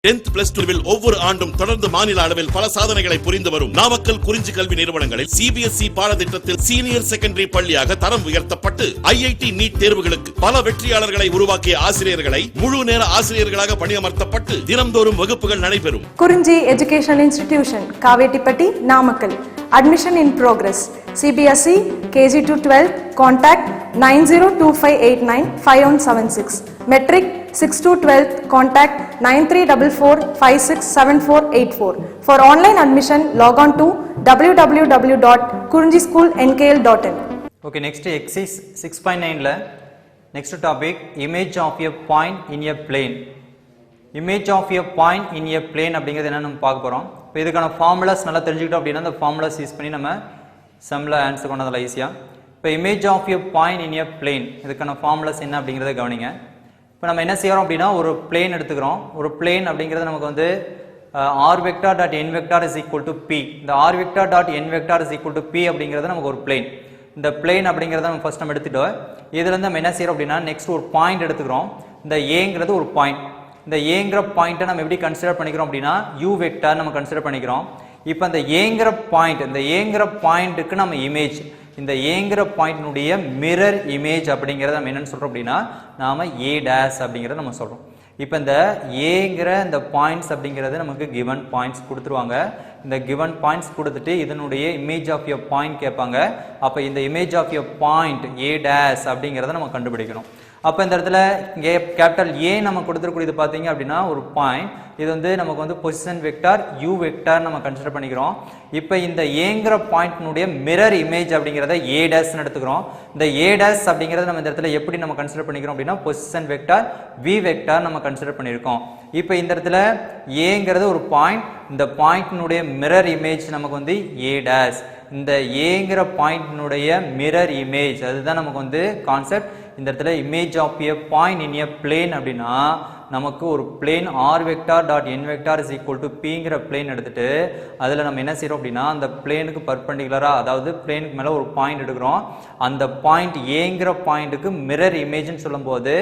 10th plus 2வில் ஒவ்வொரு ஆண்டும் தொடர்ந்து மாநில அளவில் பல சாதனைகளை புரிந்து வரும் நாமக்கல் குறிஞ்சி கல்வி நிறுவனங்களில் CBSE பாடத்திட்டத்தில் சீனியர் செகண்டரி பள்ளியாக தரம் உயர்த்தப்பட்டு IIT நீட் தேர்வுகளுக்கு பல வெற்றியாளர்களை உருவாக்கிய ஆசிரியர்களை முழு நேர ஆசிரியர்களாக பணியமர்த்தப்பட்டு தினம்தோறும் வகுப்புகள் நடைபெறும். குறிஞ்சி educational institution, Kavettipatti, Namakkal. Admission in progress. CBSE KG to 12. Contact 9025895176. Metric 6 to 12. Contact 9344567484. For online admission, log on to www.kurinjischoolnkl.in. Okay, next exercise 6.9 next topic, image of a point in a plane. Image of a point in a plane அப்படிங்கிறது என்ன நம்ம பார்க்க போறோம். இப்போ இதுக்கான formulas நல்லா தெரிஞ்சுக்கிட்டோம் அப்படின்னா அந்த ஃபார்முலாஸ் யூஸ் பண்ணி நம்ம சம்ல ஆன்சர் பண்ணதில் ஈஸியாக. இப்போ image of a point in a plane, இதுக்கான ஃபார்முலாஸ் என்ன அப்படிங்கிறத கவனிங்க. இப்போ நம்ம என்ன செய்கிறோம் அப்படின்னா ஒரு பிளேன் எடுத்துக்கிறோம். ஒரு பிளேன் அப்படிங்கிறது நமக்கு வந்து r vector dot n vector is equal to p. இந்த r vector dot n vector is equal to p அப்படிங்கிறது நமக்கு ஒரு பிளேன். இந்த பிளேன் அப்படிங்கிறத நம்ம ஃபர்ஸ்ட் நம்ம எடுத்துட்டோம். இதுலேருந்து நம்ம என்ன செய்கிறோம் அப்படின்னா நெக்ஸ்ட் ஒரு பாயிண்ட் எடுத்துக்கிறோம். இந்த ஏங்கிறது ஒரு பாயிண்ட். இந்த ஏங்கிற பாயிண்ட்டை நம்ம எப்படி கன்சிடர் பண்ணிக்கிறோம் அப்படின்னா u வெக்டார் நம்ம கன்சிடர் பண்ணிக்கிறோம். இப்போ அந்த ஏங்கிற பாயிண்ட், இந்த ஏங்கிற பாயிண்ட்டுக்கு நம்ம இமேஜ், இந்த ஏங்கிற பாயிண்ட்னுடைய மிரர் இமேஜ் அப்படிங்கிறத நம்ம என்னென்னு சொல்கிறோம் அப்படின்னா நாம a டேஸ் அப்படிங்கிறத நம்ம சொல்கிறோம். இப்போ இந்த ஏங்கிற இந்த பாயிண்ட்ஸ் அப்படிங்கிறது நமக்கு கிவன் பாயிண்ட்ஸ் கொடுத்துருவாங்க. இந்த கிவன் பாயிண்ட்ஸ் கொடுத்துட்டு இதனுடைய இமேஜ் ஆஃப் எ பாயிண்ட் கேட்பாங்க. அப்போ இந்த image of a point a dash அப்படிங்கிறத நம்ம கண்டுபிடிக்கணும். அப்போ இந்த இடத்துல கேபிட்டல் ஏ நம்ம கொடுத்துருக்கூடியது பார்த்தீங்க அப்படின்னா ஒரு பாயிண்ட், இது வந்து நமக்கு வந்து பொசிஷன் வெக்டார் u வெக்டார் நம்ம கன்சிடர் பண்ணிக்கிறோம். இப்போ இந்த ஏங்கிற பாயிண்ட்னுடைய மிரர் இமேஜ் அப்படிங்கிறத a டேஸ்ன்னு எடுத்துக்கிறோம். இந்த a டேஸ் அப்படிங்கிறத நம்ம இந்த இடத்துல எப்படி நம்ம கன்சிடர் பண்ணிக்கிறோம் அப்படின்னா பொசிஷன் வெக்டார் v வெக்டார் நம்ம கன்சிடர் பண்ணியிருக்கோம். இப்போ இந்த இடத்துல ஏங்கிறது ஒரு பாயிண்ட், இந்த பாயிண்ட்னுடைய மிரர் இமேஜ் நமக்கு வந்து a டேஸ். இந்த ஏங்கிற பாயிண்ட்னுடைய மிரர் இமேஜ் அதுதான் நமக்கு வந்து கான்செப்ட். இந்த இடத்துல image of a point in a plane அப்படின்னா நமக்கு ஒரு plane r vector dot n vector is equal to பிங்கிற பிளேன் எடுத்துட்டு அதில் நம்ம என்ன செய்கிறோம் அப்படின்னா அந்த பிளேனுக்கு பர்பண்டிகுலராக, அதாவது பிளேனுக்கு மேலே ஒரு பாயிண்ட் எடுக்கிறோம். அந்த பாயிண்ட் ஏங்கிற பாயிண்ட்டுக்கு மிரர் இமேஜ்னு சொல்லும்போது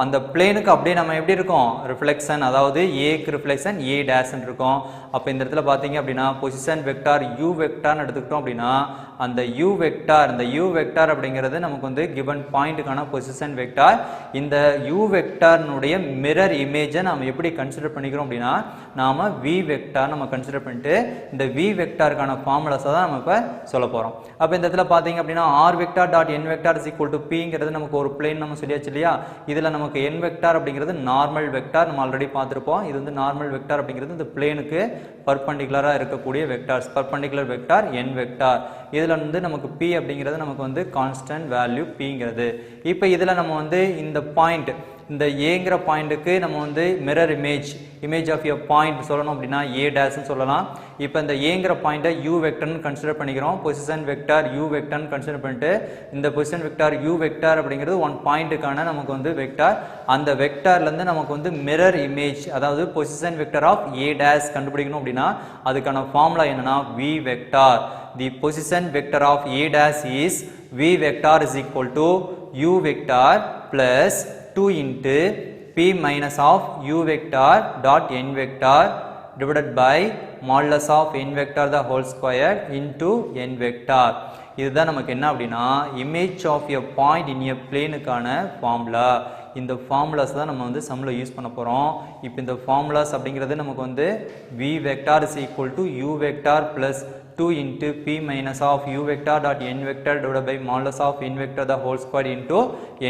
அந்த பிளேனுக்கு அப்படியே நம்ம எப்படி இருக்கும் ரிஃப்ளெக்ஷன், அதாவது ஏக்கு ரிஃப்ளெக்ஷன் a டேஸ்ன்னு இருக்கும். அப்போ இந்த இடத்துல பார்த்தீங்க அப்படின்னா பொசிஷன் வெக்டார் u வெக்டார்னு எடுத்துக்கிட்டோம் அப்படின்னா அந்த u வெக்டார், இந்த u வெக்டார் அப்படிங்கிறது நமக்கு வந்து கிவன் பாயிண்ட்டுக்கான பொசிஷன் வெக்டார். இந்த u வெக்டார்னுடைய மிரர் இமேஜை நாம் எப்படி கன்சிடர் பண்ணிக்கிறோம் அப்படின்னா நாம v வெக்டார் நம்ம கன்சிடர் பண்ணிட்டு இந்த v வெக்டாருக்கான ஃபார்முலாஸை தான் நம்ம இப்போ சொல்ல போகிறோம். அப்போ இந்த இடத்துல பார்த்தீங்க அப்படின்னா r vector dot n vector is equal to பிங்கிறது நமக்கு ஒரு பிளேன் நம்ம சொல்லியாச்சு இல்லையா. இதில் நமக்கு n வெக்டார் அப்படிங்கிறது நார்மல் வெக்டார், நம்ம ஆல்ரெடி பார்த்துருப்போம். இது வந்து நார்மல் வெக்டார் அப்படிங்கிறது இந்த பிளேனுக்கு பர்பண்டிகுலராக இருக்கக்கூடிய vectors, perpendicular vector n vector. இதில் வந்து நமக்கு p அப்படிங்கிறது நமக்கு வந்து கான்ஸ்டன்ட் வேல்யூ pங்கிறது. இப்போ இதில் நம்ம வந்து இந்த பாயிண்ட், இந்த ஏங்கிற பாயிண்ட்டுக்கு நம்ம வந்து mirror image of a point சொல்லணும் அப்படின்னா a டேஸ்ன்னு சொல்லலாம். இப்போ இந்த ஏங்கிற பாயிண்ட்டை u வெக்டர்னு கன்சிடர் பண்ணிக்கிறோம். பொசிஷன் வெக்டார் u வெக்டர்னு கன்சிடர் பண்ணிட்டு இந்த பொசிஷன் வெக்டார் u வெக்டார் அப்படிங்கிறது ஒன் பாயிண்ட்டுக்கான நமக்கு வந்து வெக்டார். அந்த வெக்டார்லேருந்து நமக்கு வந்து மிரர் இமேஜ், அதாவது position vector of a dash கண்டுபிடிக்கணும் அப்படின்னா அதுக்கான ஃபார்முலா என்னன்னா v vector. The position vector of a dash is v vector is equal to u vector plus 2 into p minus of u vector dot n vector divided by modulus of n vector the whole square into n vector. இதுதான் நமக்கு என்ன அப்படின்னா image of a point in a planeக்கான formula. இந்த formulas தான் நம்ம வந்து சம்மில் யூஸ் பண்ண போகிறோம். இப்போ இந்த ஃபார்முலாஸ் அப்படிங்கிறது நமக்கு வந்து v vector is equal to u vector plus 2 into p minus of u vector dot n vector divided by modulus of n vector the whole square into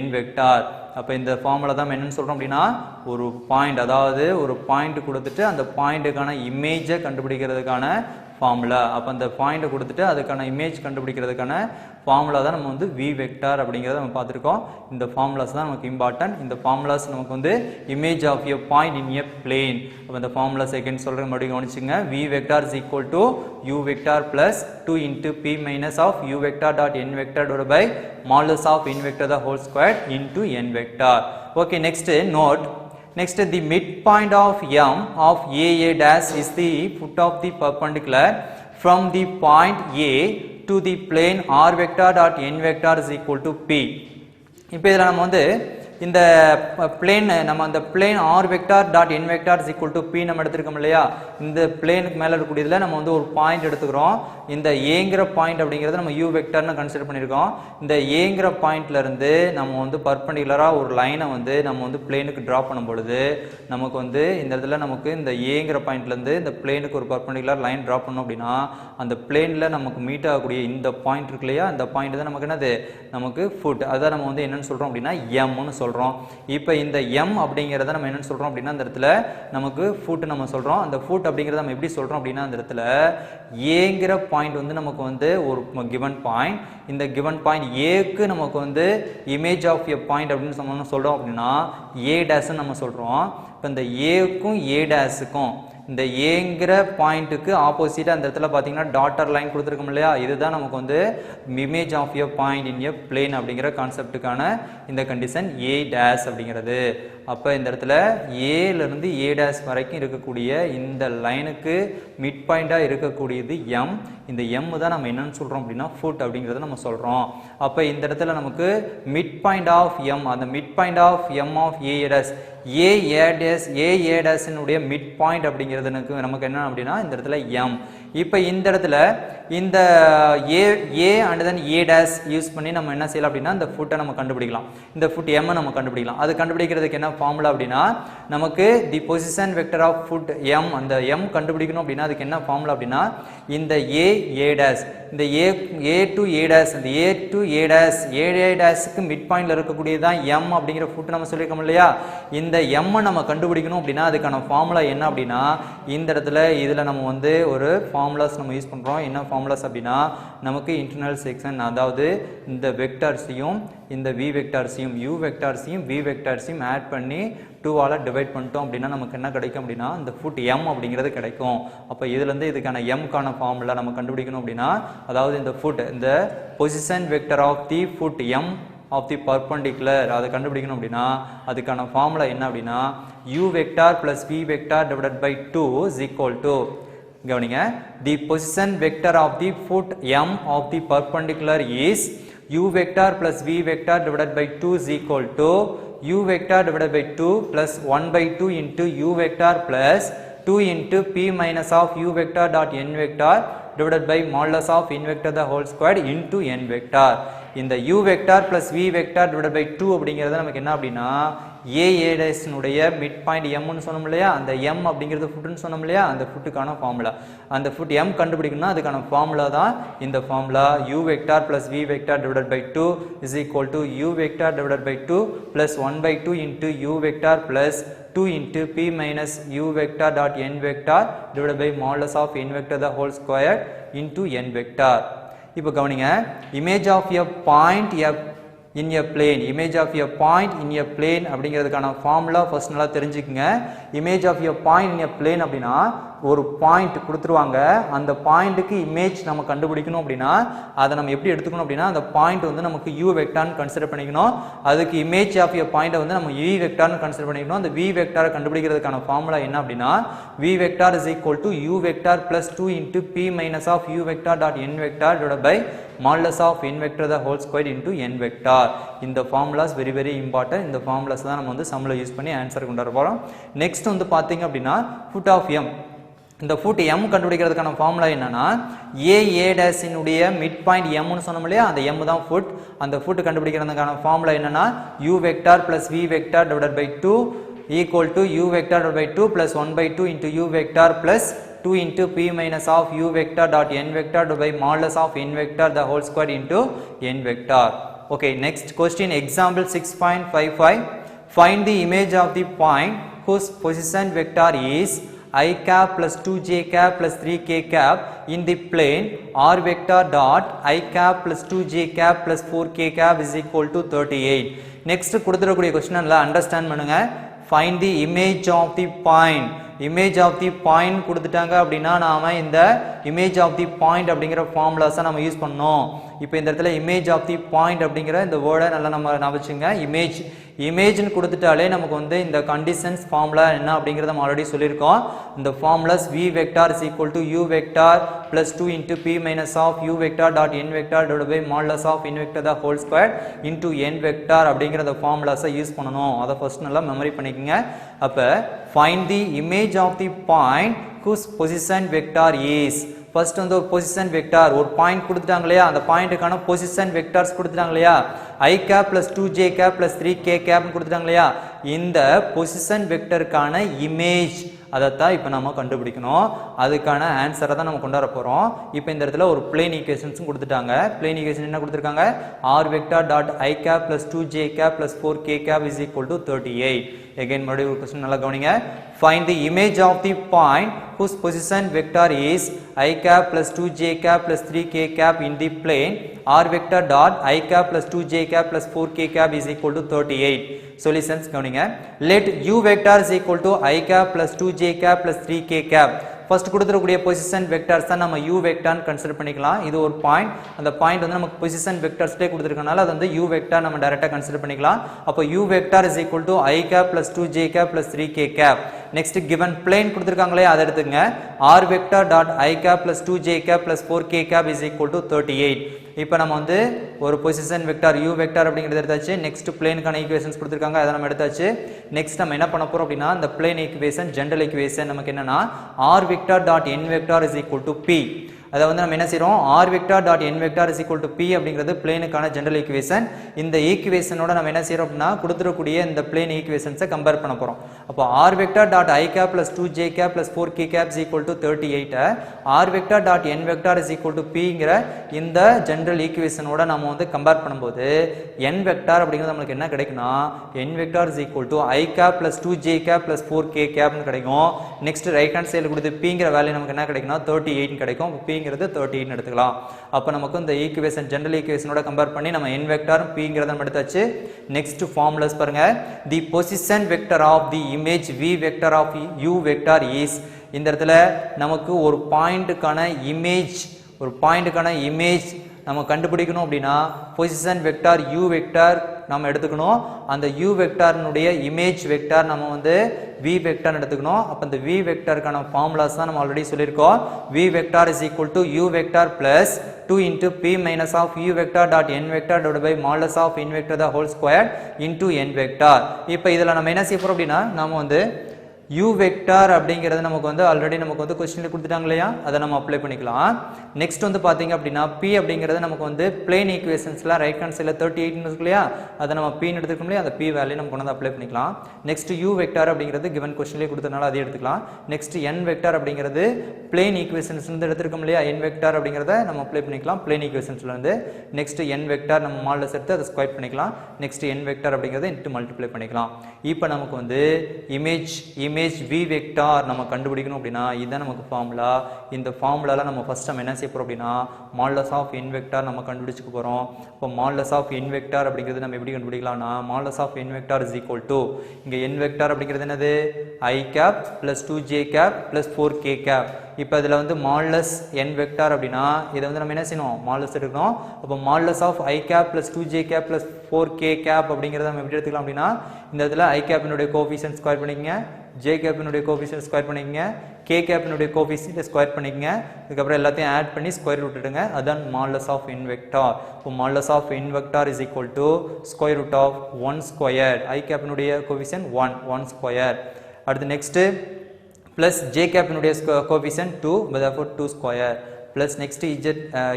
n vector. அப்போ இந்த formula தான் என்னன்னு சொல்கிறோம் அப்படின்னா ஒரு பாயிண்ட், அதாவது ஒரு point கொடுத்துட்டு அந்த பாயிண்ட்டுக்கான இமேஜை கண்டுபிடிக்கிறதுக்கான ஃபார்முலா. அப்போ அந்த பாயிண்ட்டை கொடுத்துட்டு அதுக்கான இமேஜ் கண்டுபிடிக்கிறதுக்கான ஃபார்முலா தான் நம்ம வந்து v வெக்டார் அப்படிங்கிறத நம்ம பார்த்துருக்கோம். இந்த ஃபார்முலாஸ் தான் நமக்கு இம்பார்ட்டன்ட். இந்த ஃபார்முலாஸ் நமக்கு வந்து image of a point in a plane. அப்போ இந்த ஃபார்முலா செகண்ட் சொல்கிற மறுபடியும் கவனிச்சுங்க. v vector is equal to u vector plus 2 into p minus of u vector dot n vector divided by modulus of n vector the whole square into n vector. Okay, next note. Next, the midpoint of m of a dash is the foot of the perpendicular from the point a to the plane r vector dot n vector is equal to p. இப்போ இதில் நம்ம வந்து இந்த plane நம்ம அந்த plane R vector dot N vector is equal to P நம்ம எடுத்துருக்கோம் இல்லையா, இந்த பிளேனுக்கு மேலே இருக்கக்கூடியதுல நம்ம வந்து ஒரு பாயிண்ட் எடுத்துக்கிறோம். இந்த ஏங்கிற பாயிண்ட் அப்படிங்கிறத நம்ம யூ வெக்டார்னு கன்சிடர் பண்ணியிருக்கோம். இந்த ஏங்கிற பாயிண்ட்ல இருந்து நம்ம வந்து பர்பண்டிகுலராக ஒரு லைனை வந்து நம்ம வந்து பிளேனுக்கு ட்ரா பண்ணும் பொழுது நமக்கு வந்து இந்த இடத்துல நமக்கு இந்த ஏங்கிற பாயிண்ட்லேருந்து இந்த பிளேனுக்கு ஒரு பர்பண்டிகுலர் லைன் ட்ரா பண்ணோம் அப்படின்னா அந்த பிளேனில் நமக்கு மீட் ஆகக்கூடிய இந்த பாயிண்ட் இருக்கு இல்லையா, இந்த பாயிண்ட் தான் நமக்கு என்னது, நமக்கு ஃபுட். அதான் நம்ம வந்து என்னன்னு சொல்கிறோம் அப்படின்னா எம்னு சொல்கிறோம். இப்போ இந்த எம் அப்படிங்கிறத நம்ம என்னன்னு சொல்கிறோம் அப்படின்னா அந்த இடத்துல நமக்கு ஃபுட் நம்ம சொல்கிறோம். அந்த ஃபுட் அப்படிங்கிறத நம்ம எப்படி சொல்கிறோம் அப்படின்னா அந்த இடத்துல ஏங்கிற பாயிண்ட் வந்து நமக்கு வந்து ஒரு கிவன் பாயிண்ட். இந்த கிவன் பாயிண்ட் ஏக்கு நமக்கு வந்து இமேஜ் ஆஃப் எ பாயிண்ட் அப்படின்னு சொல்கிறோம் அப்படின்னா ஏ டேஸ்ன்னு நம்ம சொல்கிறோம். இப்போ இந்த ஏக்கும் ஏ டேஸுக்கும் இந்த ஏங்கிற பாயிண்ட்டுக்கு ஆப்போசிட்டாக அந்த இடத்துல பார்த்தீங்கன்னா டாட்டர் லைன் கொடுத்துருக்கோம் இல்லையா, இதுதான் நமக்கு வந்து image of a point in a plane அப்படிங்கிற கான்செப்டுக்கான இந்த கண்டிஷன் ஏ டேஸ் அப்படிங்கிறது. அப்போ இந்த இடத்துல ஏலேருந்து ஏ டேஸ் வரைக்கும் இருக்கக்கூடிய இந்த லைனுக்கு மிட் பாயிண்டாக இருக்கக்கூடியது எம். இந்த எம் தான் நம்ம என்னன்னு சொல்கிறோம் அப்படின்னா ஃபுட் அப்படிங்கிறத நம்ம சொல்கிறோம். அப்போ இந்த இடத்துல நமக்கு மிட் பாயிண்ட் ஆஃப் எம், அந்த mid point of M of A dash A டேஸினுடைய மிட் பாயிண்ட் அப்படிங்கிறது நமக்கு என்ன அப்படின்னா இந்த இடத்துல எம். இப்போ இந்த இடத்துல இந்த A and then A days use பண்ணி நம்ம என்ன செய்யலாம் அப்படின்னா இந்த ஃபுட்டை நம்ம கண்டுபிடிக்கலாம். இந்த ஃபுட் எம் நம்ம கண்டுபிடிக்கலாம். அது கண்டுபிடிக்கிறதுக்கு என்ன ஃபார்முலா அப்படின்னா நமக்கு the position vector of foot M, அந்த எம் கண்டுபிடிக்கணும் அப்படின்னா அதுக்கு என்ன ஃபார்முலா அப்படின்னா இந்த ஏ டேஸ், இந்த ஏ டு ஏ டேஸ், இந்த ஏ டு ஏ டேஸ்க்கு மிட் பாயிண்ட்ல இருக்கக்கூடியது தான் எம் அப்படிங்கிற ஃபுட் நம்ம சொல்லியிருக்கோம் இல்லையா. இந்த எம் நம்ம கண்டுபிடிக்கணும் அப்படின்னா அதுக்கான ஃபார்முலா என்ன அப்படின்னா இந்த இடத்துல இதில் நம்ம வந்து ஒரு ஃபார்முலாஸ் நம்ம யூஸ் பண்ணுறோம். என்ன ஃபார்முலாஸ் அப்படின்னா நமக்கு இன்டர்னல் செக்ஷன், அதாவது இந்த வெக்டார்ஸையும் இந்த வி வெக்டார்ஸையும் யூ வெக்டார்ஸையும் வி வெக்டார்ஸையும் ஆட் பண்ணி 2ஆல் டிவைட் பண்ணிட்டோம் அப்படின்னா நமக்கு என்ன கிடைக்கும் அப்படின்னா இந்த ஃபுட் எம் அப்படிங்கிறது கிடைக்கும். அப்போ இதுலேருந்து இதுக்கான எம்கான ஃபார்முலா நம்ம கண்டுபிடிக்கணும் அப்படின்னா அதாவது இந்த ஃபுட் இந்த position vector of the foot M of the perpendicular அதை கண்டுபிடிக்கணும் அப்படின்னா அதுக்கான ஃபார்முலா என்ன அப்படின்னா u vector plus v vector divided by 2 is equal to, கவனிங்க, the position vector of the foot m of the perpendicular is u vector plus v vector divided by 2 is equal to u vector divided by 2 plus 1 by 2 into u vector plus 2 into p minus of u vector dot n vector divided by modulus of n vector the whole squared into n vector. இந்த u vector plus v vector divided by 2 அப்படிங்கிறது நமக்கு என்ன அப்படின்னா a னுடைய mid point m னு சொன்னோம் இல்லையா, அந்த m அப்படிங்கிறது ஃபுட்னு சொன்னோம் இல்லையா, அந்த ஃபுட்டுக்கான ஃபார்முலா. அந்த ஃபுட் m கண்டுபிடிக்கணும்னா அதுக்கான ஃபார்முலா தான் இந்த formula u vector plus v vector divided by 2 is equal to u vector divided by 2 plus 1 by 2 into u vector plus 2 into p minus u vector dot n vector divided by modulus of n vector the whole square into n vector. இப்போ கவனிங்க, image of a point in a plane, image of a point in a plane அப்படிங்கிறதுக்கான formula first நல்லா தெரிஞ்சுக்குங்க. image of a point in a plane அப்படின்னா ஒரு point கொடுத்துருவாங்க, அந்த பாயிண்ட்டுக்கு இமேஜ் நம்ம கண்டுபிடிக்கணும் அப்படின்னா அதை நம்ம எப்படி எடுத்துக்கணும் அப்படின்னா அந்த பாயிண்ட் வந்து நமக்கு யூ வெக்டார்னு கன்சிடர் பண்ணிக்கணும். அதுக்கு இமேஜ் ஆஃப் எ பாயிண்டை வந்து நம்ம வி வெக்டார்னு கன்சிடர் பண்ணிக்கணும். அந்த வி வெக்டாரை கண்டுபிடிக்கிறதுக்கான ஃபார்முலா என்ன அப்படின்னா V vector is equal to U vector plus 2 into P minus of U vector dot N vector divided by modulus of n vector the whole square into n vector. இந்த formulas very very important. இந்த formulas தான் நம்ம வந்து சம்மில் use பண்ணி answer கொண்டு வர போகிறோம். நெக்ஸ்ட் வந்து பார்த்தீங்க அப்படின்னா ஃபுட் ஆஃப் எம், இந்த ஃபுட் m கண்டுபிடிக்கிறதுக்கான ஃபார்முலா என்னன்னா a டேஷினுடைய மிட் பாயிண்ட் mனு சொன்னோம் இல்லையா, அந்த m தான் ஃபுட். அந்த ஃபுட் கண்டுபிடிக்கிறதுக்கான ஃபார்முலா என்னன்னா u vector plus v vector divided by 2 equal to u vector divided by 2 plus 1 by 2 into u vector plus 2 into p minus of u vector dot n vector divided by modulus of n vector the whole square into n vector. Okay, next question, example 6.55. Find the image of the point whose position vector is I cap plus 2j cap plus 3k cap in the plane r vector dot I cap plus 2j cap plus 4k cap is equal to 38. Next கொடுத்திருக்கக்கூடிய question நல்லா understand பண்ணுங்க. Find the image of the point. Image of the point கொடுத்துட்டாங்க அப்படின்னா நாம இந்த image of the point அப்படிங்கிற ஃபார்முலாஸை நம்ம use பண்ணோம். இப்போ இந்த இடத்துல இமேஜ் ஆஃப் தி பாயிண்ட் அப்படிங்கிற இந்த வேர்டை நல்லா நம்ம ஞாபகம் இமேஜ்னு கொடுத்துட்டாலே நமக்கு வந்து இந்த கண்டிஷன்ஸ் ஃபார்முலா என்ன அப்படிங்கிறத நம்ம ஆல்ரெடி சொல்லியிருக்கோம். இந்த formulas v vector is equal to u vector plus 2 into p minus of u vector dot n vector divided by modulus of n vector the whole square into n vector அப்படிங்கிற இந்த ஃபார்முலாஸை use பண்ணணும். அதை first நல்லா memory பண்ணிக்கோங்க. அப்போ find the image of the point whose position vector is. First வந்து ஒரு position vector ஒரு பாயிண்ட் கொடுத்துட்டாங்க இல்லையா, அந்த பாயிண்ட்டுக்கான பொசிஷன் வெக்டார்ஸ் கொடுத்துட்டாங்க இல்லையா, i cap plus 2j cap plus 3k cap கொடுத்துட்டாங்க இல்லையா, இந்த பொசிஷன் வெக்டருக்கான இமேஜ் அதைத்தான் இப்போ நம்ம கண்டுபிடிக்கணும். அதுக்கான ஆன்சரை தான் நம்ம கொண்டு வர போகிறோம். இப்போ இந்த இடத்துல ஒரு பிளேன் ஈக்குவேஷன்ஸும் கொடுத்துட்டாங்க. பிளேன் ஈக்குவேஷன் என்ன கொடுத்துருக்காங்க, r vector dot i cap plus 2j cap plus 4k cap is equal to 38. Again மறுபடியும் ஒரு கொஸ்டின் நல்லா கவனிங்க. Find the image of the point whose position vector is i cap plus 2j cap plus 3k cap in the plane r vector dot i cap plus 2j cap plus 4k cap is equal to 38. Solutions கவனிங்க. Let u vector is equal to i cap plus 2j cap plus 3k cap. First கொடுத்துருக்கூடிய position vectors தான் நம்ம u வெக்டார்னு consider பண்ணிக்கலாம். இது ஒரு point, அந்த point வந்து நமக்கு பொசிஷன் வெக்டர்ஸ்லேயே கொடுத்துருக்கனால அது வந்து u வெக்டார் நம்ம டைரெக்டாக கன்சிடர் பண்ணிக்கலாம். அப்போ u vector is equal to i cap plus 2j cap plus 3k cap. Next given plane கொடுத்துருக்காங்களே அதை எடுத்துங்க. r vector dot i cap plus 2j cap plus 4k cap is equal to 38. இப்போ நம்ம வந்து ஒரு position vector u vector அப்படிங்கிறது எடுத்தாச்சு. Next பிளேனுக்கான equations கொடுத்துருக்காங்க, அதை நம்ம எடுத்தாச்சு. நெக்ஸ்ட் நம்ம என்ன பண்ண போறோம் அப்படின்னா இந்த பிளேன் ஈக்குவேஷன் ஜெனரல் ஈக்குவேஷன் நமக்கு என்னன்னா r vector dot n vector is equal to p. அதை வந்து நம்ம என்ன செய்றோம், r vector dot n vector is equal to p அப்படிங்கிறது பிளேனுக்கான ஜெனரல் ஈக்குவேஷன். இந்த ஈக்குவேஷனோட நம்ம என்ன செய்றோம் அப்படின்னா கொடுத்துருக்கூடிய இந்த பிளேன் ஈக்குவேஷன்ஸை கம்பேர் பண்ண போறோம். அப்போ r vector dot i cap plus 2j cap plus 4k cap is equal to 38. r vector dot n vector is equal to pங்கிற இந்த ஜெனரல் ஈக்குவேஷனோட நம்ம வந்து கம்பேர் பண்ணும்போது n vector அப்படிங்கிறது நமக்கு என்ன கிடைக்கும்னா n vector is equal to i cap plus 2j cap plus 4k cap னு கிடைக்கும். நெக்ஸ்ட் ரைட் ஹேண்ட் சைடுல கொடுத்து pங்கிற வேல்யூ நமக்கு என்ன கிடைக்கும்னா 38 னு கிடைக்கும். ங்கிறது 38 எடுத்துக்கலாம். அப்ப நமக்கு இந்த ஈக்குவேஷன் ஜெனரல் ஈக்குவேஷனோட கம்பேர் பண்ணி நம்ம n வெக்டார் pங்கிறத நம்ம எடுத்தாச்சு. நெக்ஸ்ட் ஃபார்முலாஸ் பாருங்க. The position vector of the image v vector of u vector is. இந்த இடத்துல நமக்கு ஒரு பாயிண்ட்டுக்கான இமேஜ் நம்ம கண்டுபிடிக்கணும் அப்படின்னா பொசிஷன் வெக்டார் u வெக்டார் நம்ம எடுத்துக்கணும். அந்த u வெக்டாரினுடைய இமேஜ் வெக்டார் நம்ம வந்து v வெக்டார் எடுத்துக்கணும். அப்ப இந்த v வெக்டாருக்கான ஃபார்முலாஸ் தான் நம்ம ஆல்ரெடி சொல்லியிருக்கோம். v vector is equal to u vector plus 2 into p minus of u vector dot n vector divided by modulus of n vector the whole square into n vector. இப்போ இதெல்லாம் நம்ம என்ன செய்ய போறோம் அப்படின்னா நம்ம வந்து u வெக்டார் அப்படிங்கிறது நமக்கு வந்து ஆல்ரெடி நமக்கு வந்து क्वेश्चनல கொடுத்துட்டாங்க இல்லையா, அதை நம்ம அப்ளை பண்ணிக்கலாம். நெக்ஸ்ட் வந்து பாத்தீங்க அப்படின்னா p அப்படிங்கிறது நமக்கு வந்து பிளேன் ஈக்குவேஷன்ஸ்ல ரைட் ஹேண்ட் சைடுல 38 னு இருக்கு இல்லையா, அதை நம்ம p னு எடுத்துக்கோம் இல்லையா, அந்த p வேல்யூ நம்ம கொண்டு வந்து அப்ளை பண்ணிக்கலாம். நெக்ஸ்ட் u வெக்டார் அப்படிங்கிறது given क्वेश्चनலயே கொடுத்தனால அதை எடுத்துக்கலாம். நெக்ஸ்ட் n வெக்டார் அப்படிங்கிறது பிளேன் ஈக்குவேஷன்ஸ்ல இருந்து எடுத்துக்கோம் இல்லையா, n வெக்டார் அப்படிங்கறத நம்ம அப்ளை பண்ணிக்கலாம் பிளேன் ஈக்குவேஷன்ஸ்ல இருந்து. நெக்ஸ்ட் n வெக்டார் நம்ம மாடுலஸ் எடுத்து அதை ஸ்கொயர் பண்ணிக்கலாம். நெக்ஸ்ட் n வெக்டார் அப்படிங்கறத இன்டு மல்டிப்ளை பண்ணிக்கலாம். இப்போ நமக்கு வந்து இமேஜ் v வெக்டார் நம்ம கண்டுபிடிக்கணும் அப்படின்னா இதுதான் நமக்கு ஃபார்முலா. இந்த ஃபார்முலால நம்ம ஃபர்ஸ்ட் நம்ம என்ன செய்ய போறோம் அப்படின்னா மாடுலஸ் ஆஃப் n வெக்டார் நம்ம கண்டுபிடிச்சுக்க போறோம். இப்போ மாடுலஸ் ஆஃப் n வெக்டார் அப்படிங்கிறது நம்ம எப்படி கண்டுபிடிக்கலாம்னா modulus of n vector is equal to இங்க n வெக்டார் அப்படிங்கிறது என்னது i cap plus 2j cap plus 4k cap. இப்போ இதுல வந்து மாடுலஸ் n வெக்டார் அப்படின்னா இதை வந்து நம்ம என்ன செய்யணும் மாடுலஸ் எடுக்கணும். அப்போ modulus of i cap plus 2j cap plus 4k cap அப்படிங்கறத நம்ம எப்படி எடுத்துக்கலாம் அப்படின்னா இந்த இடத்துல i cap னுடைய கோஎஃபிஷியன்ட் ஸ்கொயர் பண்ணிக்கங்க, j cap னுடைய கோஎஃபிஷியன்ட் ஸ்கொயர் பண்ணிக்கங்க, k cap னுடைய கோஎஃபிஷியன்ட் ஸ்கொயர் பண்ணிக்கங்க. இதுக்கு அப்புறம் எல்லாத்தையும் ஆட் பண்ணி ஸ்கொயர் ரூட் எடுங்க. அதான் மாடுலஸ் ஆஃப் n வெக்டார். இப்போ modulus of n vector is equal to square root of 1 square. i cap னுடைய கோஎஃபிஷியன்ட் 1 ஸ்கொயர். அடுத்து நெக்ஸ்ட் plus j cap னுடைய coefficient 2, therefore 2 square. plus next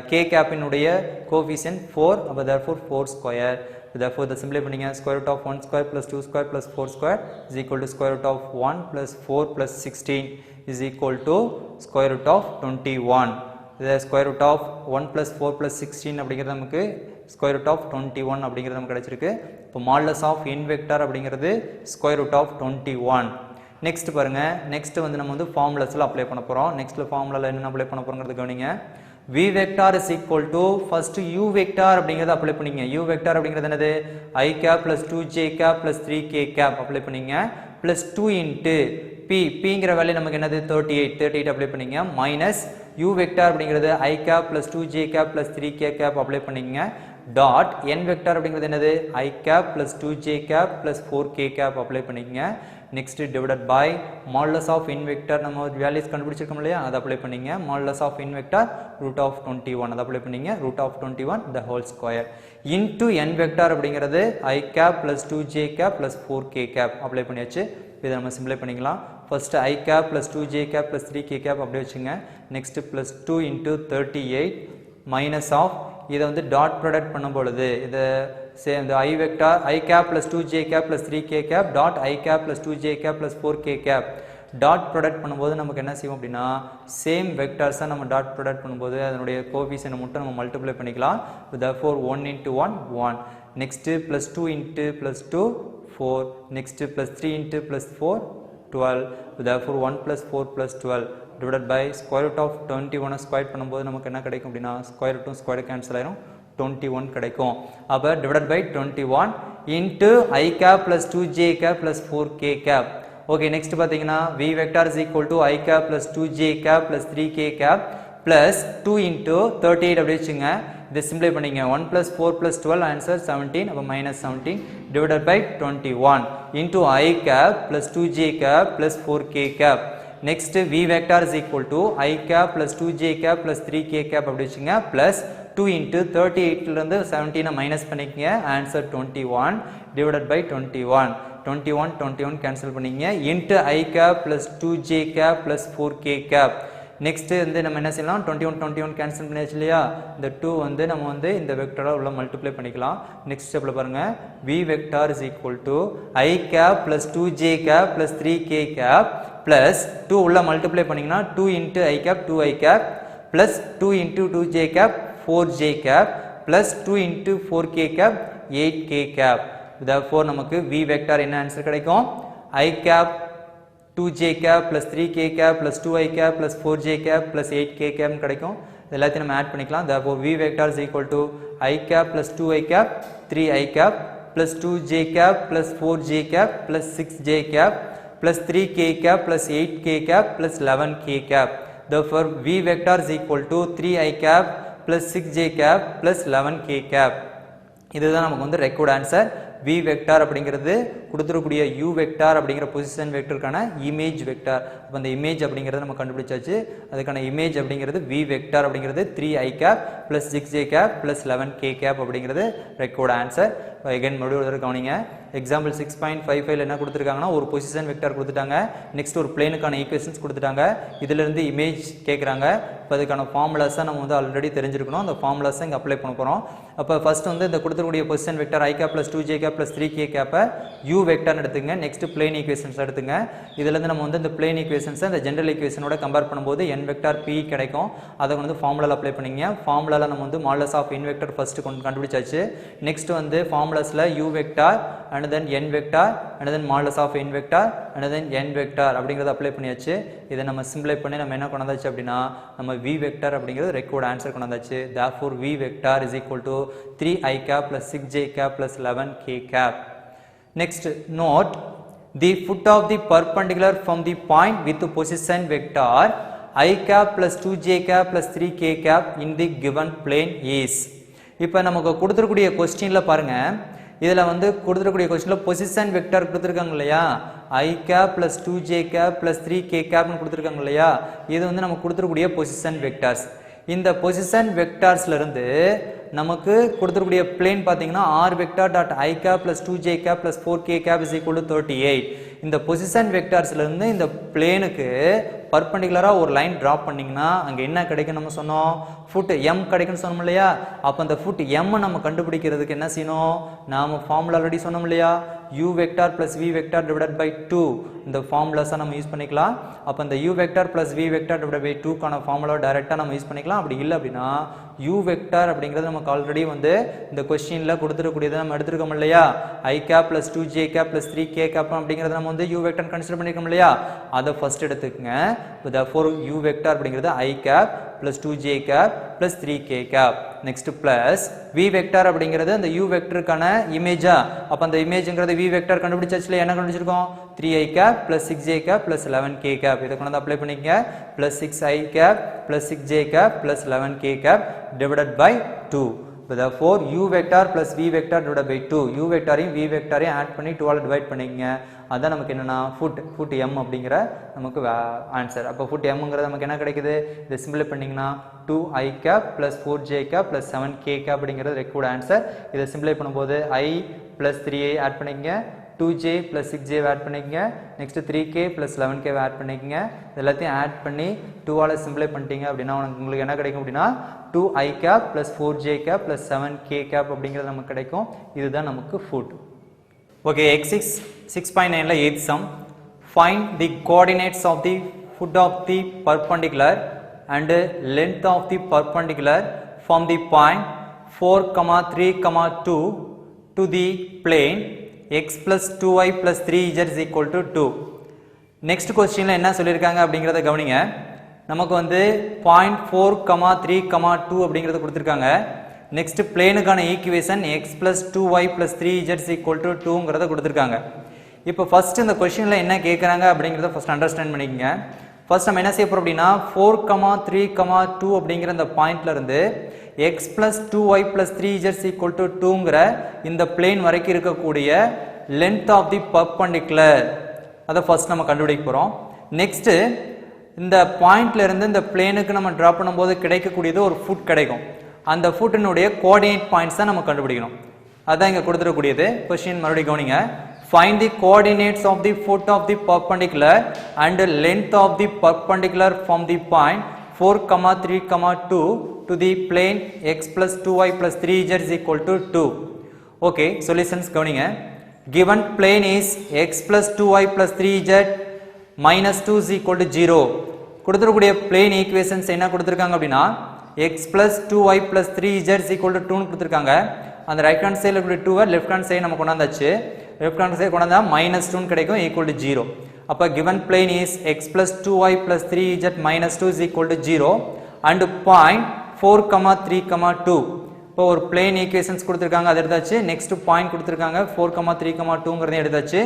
k cap னுடைய coefficient 4, therefore 4 square. therefore the simplify பண்ணீங்க square root of 1 square plus 2 square plus 4 square is equal to square root of 1 plus 4 plus 16 is equal to square root of 21. the square root of 1 plus 4 plus 16 அப்படிங்கிறது நமக்கு square root of 21 அப்படிங்கிறது நமக்கு கிடைச்சிருக்கு. இப்போ modulus of n vector அப்படிங்கிறது square root of 21. Next பாருங்க, next வந்து நம்ம வந்து ஃபார்முலாஸ்ல அப்ளை பண்ண போறோம். நெக்ஸ்ட்ல ஃபார்முலால என்ன அப்ளை பண்ண போறோம்ங்கிறது கவனிங்க. v vector is equal to first u vector அப்படிங்கறத அப்ளை பண்ணீங்க. u vector அப்படிங்கிறது என்னது i cap plus 2j cap plus 3k cap apply பண்ணீங்க plus 2 into பிங்கிற வேல்யூ நமக்கு என்னது 38 அப்ளை பண்ணிங்க மைனஸ் u வெக்டார் அப்படிங்கிறது i cap plus 2j cap plus 3k cap apply பண்ணிங்க டாட் n வெக்டார் அப்படிங்கிறது என்னது i cap plus 2j cap plus 4k cap apply பண்ணிங்க next divided by modulus of n vector நம்ம values கண்டுபிடிச்சிருக்கோம் இல்லையா அதை apply பண்ணிங்க modulus of n vector root of 21 அதை அப்ளை பண்ணிங்க root of 21 the whole square into n vector அப்படிங்கிறது i cap plus 2j cap plus 4k cap apply பண்ணியாச்சு இதை நம்ம சிம்பிளை பண்ணிக்கலாம் first i cap plus 2j cap plus 3k cap அப்படியே வச்சுங்க next plus 2 into 38 minus of இதை வந்து டாட் ப்ராடக்ட் பண்ணும் பொழுது இதை இந்த i vector i cap plus 2j cap plus 3k cap dot i cap plus 2j cap plus 4k cap dot product பண்ணும்போது நமக்கு என்ன செய்வோம் அப்படின்னா சேம் வெக்டார்ஸை நம்ம டாட் ப்ராடக்ட் பண்ணும்போது அதனுடைய கோஎஃபிஷியன்ட் மட்டும் நம்ம மல்டிப்ளை பண்ணிக்கலாம் therefore 1 into 1 1 next plus 2 into plus 2 4 next plus 3 into plus 4 12 therefore 1 plus 4 plus 12 divided by square root of 21 square பண்ணும்போது நமக்கு என்ன கிடைக்கும் அப்படின்னா ஸ்கொயர் ரூட்டும் ஸ்கொயர் கேன்சல் ஆயிரும் 21 கிடைக்கும் அப்போ divided by 21 into i cap plus 2j cap plus 4k cap okay next பாத்தீங்கன்னா v vector is equal to i cap plus 2j cap plus 3k cap plus 2 into 38 அப்படி வச்சுங்க இதை சிம்பிளை பண்ணிங்க 1 plus 4 plus 12 answer 17 அப்போ minus 17 divided by 21 into i cap plus 2j cap plus 4k cap next v vector is equal to i cap plus 2j cap plus 3k cap அப்படி வச்சுங்க plus 2 into 38 ல இருந்து 17 minus பண்ணிக்கங்க answer 21 divided by 21 cancel பண்ணிங்க into i cap plus 2j cap plus 4k cap next வந்து நம்ம என்ன செய்யலாம் 21 கேன்சல் பண்ணியாச்சு இல்லையா இந்த 2 வந்து நம்ம வந்து இந்த வெக்டரை உள்ள மல்டிப்ளை பண்ணிக்கலாம் நெக்ஸ்ட் ஸ்டெப்ல பாருங்க v vector is equal to i cap plus 2j cap plus 3k cap plus 2 உள்ள மல்டிப்ளை பண்ணீங்கன்னா 2 into i cap 2i cap plus 2 into 2j cap 4j cap plus 2 into 4k cap 8k cap therefore நமக்கு v vector என்ன answer கிடைக்கும் i cap 2j cap plus 3k cap plus 2i cap plus 4j cap plus 8k cap கிடைக்கும் எல்லாத்தையும் நம்ம add பண்ணிக்கலாம் therefore v vector is equal to i cap plus 2i cap 3i cap plus 2j cap plus 4j cap plus 6j cap plus 3k cap plus 8k cap plus 11k cap therefore v vector is equal to 3i cap plus 6j cap plus 11k cap இதுதான் நமக்கு வந்து required answer v vector அப்படிங்கிறது கொடுத்துருக்கூடிய u vector அப்படிங்கிற position வெக்டருக்கான image vector அப்போ அந்த image அப்படிங்கிறத நம்ம கண்டுபிடிச்சாச்சு அதுக்கான இமேஜ் அப்படிங்கிறது v வெக்டார் அப்படிங்கிறது 3i cap plus 6j cap plus 11k cap அப்படிங்கிறது ரெக்வயர்ட் ஆன்சர் அகைன் மறுபடியும் கவனிங்க எக்ஸாம்பிள் 6.55 என்ன கொடுத்துருக்காங்கன்னா ஒரு பொசிஷன் வெக்டார் கொடுத்துட்டாங்க நெக்ஸ்ட் ஒரு பிளேனுக்கான ஈக்குவேஷன்ஸ் கொடுத்துட்டாங்க இதுல இருந்து இமேஜ் கேட்குறாங்க இப்போ அதுக்கான ஃபார்முலாஸை நம்ம வந்து ஆல்ரெடி தெரிஞ்சிருக்கணும் அந்த ஃபார்முலாஸை இங்கே அப்ளை பண்ண போகிறோம் அப்போ ஃபர்ஸ்ட் வந்து இந்த கொடுத்துக்கூடிய position vector i cap plus 2j cap plus 3k cap u வெக்டார்னு எடுத்துங்க நெக்ஸ்ட் பிளேன் ஈக்குவேஷன்ஸ் எடுத்துங்க இதுலேருந்து நம்ம வந்து இந்த பிளேன் ஈக்குவேஷன்ஸை இந்த ஜெனரல் ஈக்குவேஷனோட கம்பேர் பண்ணும்போது n வெக்டார் p கிடைக்கும் அதை வந்து ஃபார்முலாவில் அப்ளை பண்ணிங்க ஃபார்முலாவில் நம்ம வந்து modulus of n vector first கண்டுபிடிச்சாச்சு நெக்ஸ்ட் வந்து ஃபார்முலாஸில் u vector and then n vector and then modulus of n vector and then n vector அப்படிங்கறத அப்ளை பண்ணியாச்சு இதை நம்ம சிம்பிளை பண்ணி நம்ம என்ன கொண்டாச்சு அப்படினா நம்ம v vector அப்படிங்கிறது ரெக்வயர்ட் ஆன்சர் கொண்டாச்சு therefore v vector is equal to 3i cap plus 6j cap plus 11k cap next note the foot of the perpendicular from the point with the position vector i cap plus 2j cap plus 3k cap in the given plane is இப்போ நமக்கு கொடுத்திருக்கக்கூடிய क्वेश्चनல பாருங்க இதுல வந்து கொடுத்திருக்கக்கூடிய क्वेश्चनல position vector கொடுத்திருக்காங்க இல்லையா i cap plus 2j cap plus 3k cap னு கொடுத்திருக்காங்க இல்லையா இது வந்து நமக்கு கொடுத்திருக்கக்கூடிய பொசிஷன் வெக்டார்ஸ் இந்த பொசிஷன் வெக்டார்ஸ்ல இருந்து நமக்கு கொடுத்திருக்கக்கூடிய பிளேன் பாத்தீங்கன்னா r vector dot i cap plus 2j cap plus 4k cap is equal to 38 இந்த பொசிஷன் வெக்டார்ஸ்ல இருந்து இந்த பிளேனுக்கு பர்பெண்டிகுலரா ஒரு லைன் டிராப் பண்ணீங்கன்னா அங்க என்ன கிடைக்கும் நம்ம சொன்னோம் ஃபுட் m கிடைக்கும்னு சொன்னோம் இல்லையா அப்ப அந்த ஃபுட் m நம்ம கண்டுபிடிக்கிறதுக்கு என்ன செய்யணும் நாம ஃபார்முலா ஆல்ரெடி சொன்னோம் இல்லையா u vector plus v vector divided by 2 இந்த ஃபார்முலாஸை நம்ம யூஸ் பண்ணிக்கலாம் அப்ப அந்த u vector plus v vector divided by 2 கான ஃபார்முலா டைரக்ட்டா நம்ம யூஸ் பண்ணிக்கலாம் அப்படி இல்ல அப்படினா u vector அப்படிங்கிறது நமக்கு ஆல்ரெடி வந்து இந்த क्वेश्चनல கொடுத்திருக்கக்கூடியதை நம்ம எடுத்துக்கோம் இல்லையா i cap plus 2j cap plus 3k cap அப்படிங்கிறது நம்ம வந்து u vector கன்சிடர் பண்ணிருக்கோம் இல்லையா அத ஃபர்ஸ்ட் எடுத்துக்கங்க இப்போ therefore u vector அப்படிங்கிறது I cap plus 2j cap plus 3k cap. next plus v vector அப்படிங்கிறது அந்த u வெக்டருக்கான இமேஜா. அப்ப அந்த இமேஜ்ங்கிறது v வெக்டர் கண்டுபிடிச்சாச்சுல, என்ன கண்டுபிடிச்சிருக்கோம் 3i cap plus 6j cap plus 11k cap. இத கொண்டு வந்து அப்ளை பண்ணிக்கங்க. plus 6i cap plus 6j cap plus 11k cap divided by 2. therefore u vector plus v vector divided by 2. u vectorையும் v vectorையும் add பண்ணி 2 ஆல divide பண்ணிக்கங்க. அதான் நமக்கு என்னன்னா ஃபுட் m அப்படிங்கிற நமக்கு ஆன்சர். அப்போ ஃபுட் mங்கிறது நமக்கு என்ன கிடைக்குது, இதை சிம்பிளை பண்ணிங்கன்னா 2i cap plus 4j cap plus 7k cap அப்படிங்கிறது ரெக்வயர்ட் ஆன்சர். இதை சிம்பிளை பண்ணும்போது i plus 3i ஆட் பண்ணிக்கங்க, 2j plus 6j ஆட் பண்ணிக்கங்க, next 3k plus 11k add பண்ணிக்கங்க. எல்லாத்தையும் ஆட் பண்ணி 2 ஆல சிம்பிளை பண்ணிட்டீங்க அப்படின்னா உங்களுக்கு என்ன கிடைக்கும் அப்படின்னா 2i cap plus 4j cap plus 7k cap அப்படிங்கிறது நமக்கு கிடைக்கும். இதுதான் நமக்கு food. Okay, exercise 6.9 la 8th sum. Find the coordinates of the foot of the perpendicular and length of the perpendicular from the point 4, 3, 2 to the plane x plus 2y plus 3z is equal to 2. Next question la enna sollirukanga அப்படிங்கறத கவனிங்க. நமக்கு வந்து point 4, 3, 2 அப்படிங்கறது கொடுத்திருக்காங்க. Next பிளேனுக்கான equation x plus 2y plus 3z is equal to 2ங்கிறத கொடுத்திருக்காங்க. இப்போ ஃபர்ஸ்ட் இந்த क्वेश्चनல என்ன கேக்குறாங்க அப்படிங்கறத ஃபர்ஸ்ட் அண்டர்ஸ்டாண்ட் பண்ணிக்கங்க. ஃபர்ஸ்ட் நம்ம என்ன செய்ய போறோம் அப்படினா 4, 3, 2 அப்படிங்கற இந்த பாயிண்ட்ல இருந்து x plus 2y plus 3z is equal to 2ங்கற இந்த பிளேன் வரைக்கும் இருக்கக்கூடிய length of the perpendicular அத ஃபர்ஸ்ட் நம்ம கண்டுபிடிக்க போறோம். நெக்ஸ்ட் இந்த பாயிண்ட்ல இருந்து இந்த பிளேனுக்கு நம்ம டிரா பண்ணும்போது கிடைக்கக்கூடியது ஒரு ஃபுட் கிடைக்கும். அந்த ஃபுட்டினுடைய கோஆர்டினேட் பாயிண்ட்ஸ் தான் நம்ம கண்டுபிடிக்கணும். அதான் இங்க கொடுத்திருக்கக்கூடியது. क्वेश्चन மறுபடியும் கவனிங்க. Find the coordinates of the foot of the perpendicular and length of the perpendicular from the point 4, 3, 2 to the plane x plus 2y plus 3z is equal to 2. Okay, solutions கவனிங்க. Given plane is x plus 2y plus 3z minus 2 is equal to 0. கொடுத்திருக்கக்கூடிய plane equations என்ன கொடுத்திருக்காங்க அப்படினா x plus 2y plus 3z is equal to 2 னு கொடுத்திருக்காங்க. அந்த right hand சைடுல இருக்கிற 2 லெஃப்ட் ஹேண்ட் சைடு நம்ம கொண்டாந்தாச்சு. லெஃப்ட் ஹேண்ட் சைடு கொண்டாந்தா minus 2 னு கிடைக்கும் equal to 0. அப்ப given plane is x plus 2y plus 3z minus 2 is equal to 0 and point 4, 3, 2. இப்போ ஒரு plane equations கொடுத்திருக்காங்க, அது எடுத்தாச்சு. நெக்ஸ்ட் பாயிண்ட் கொடுத்திருக்காங்க 4, 3, 2ங்கறதை எடுத்தாச்சு.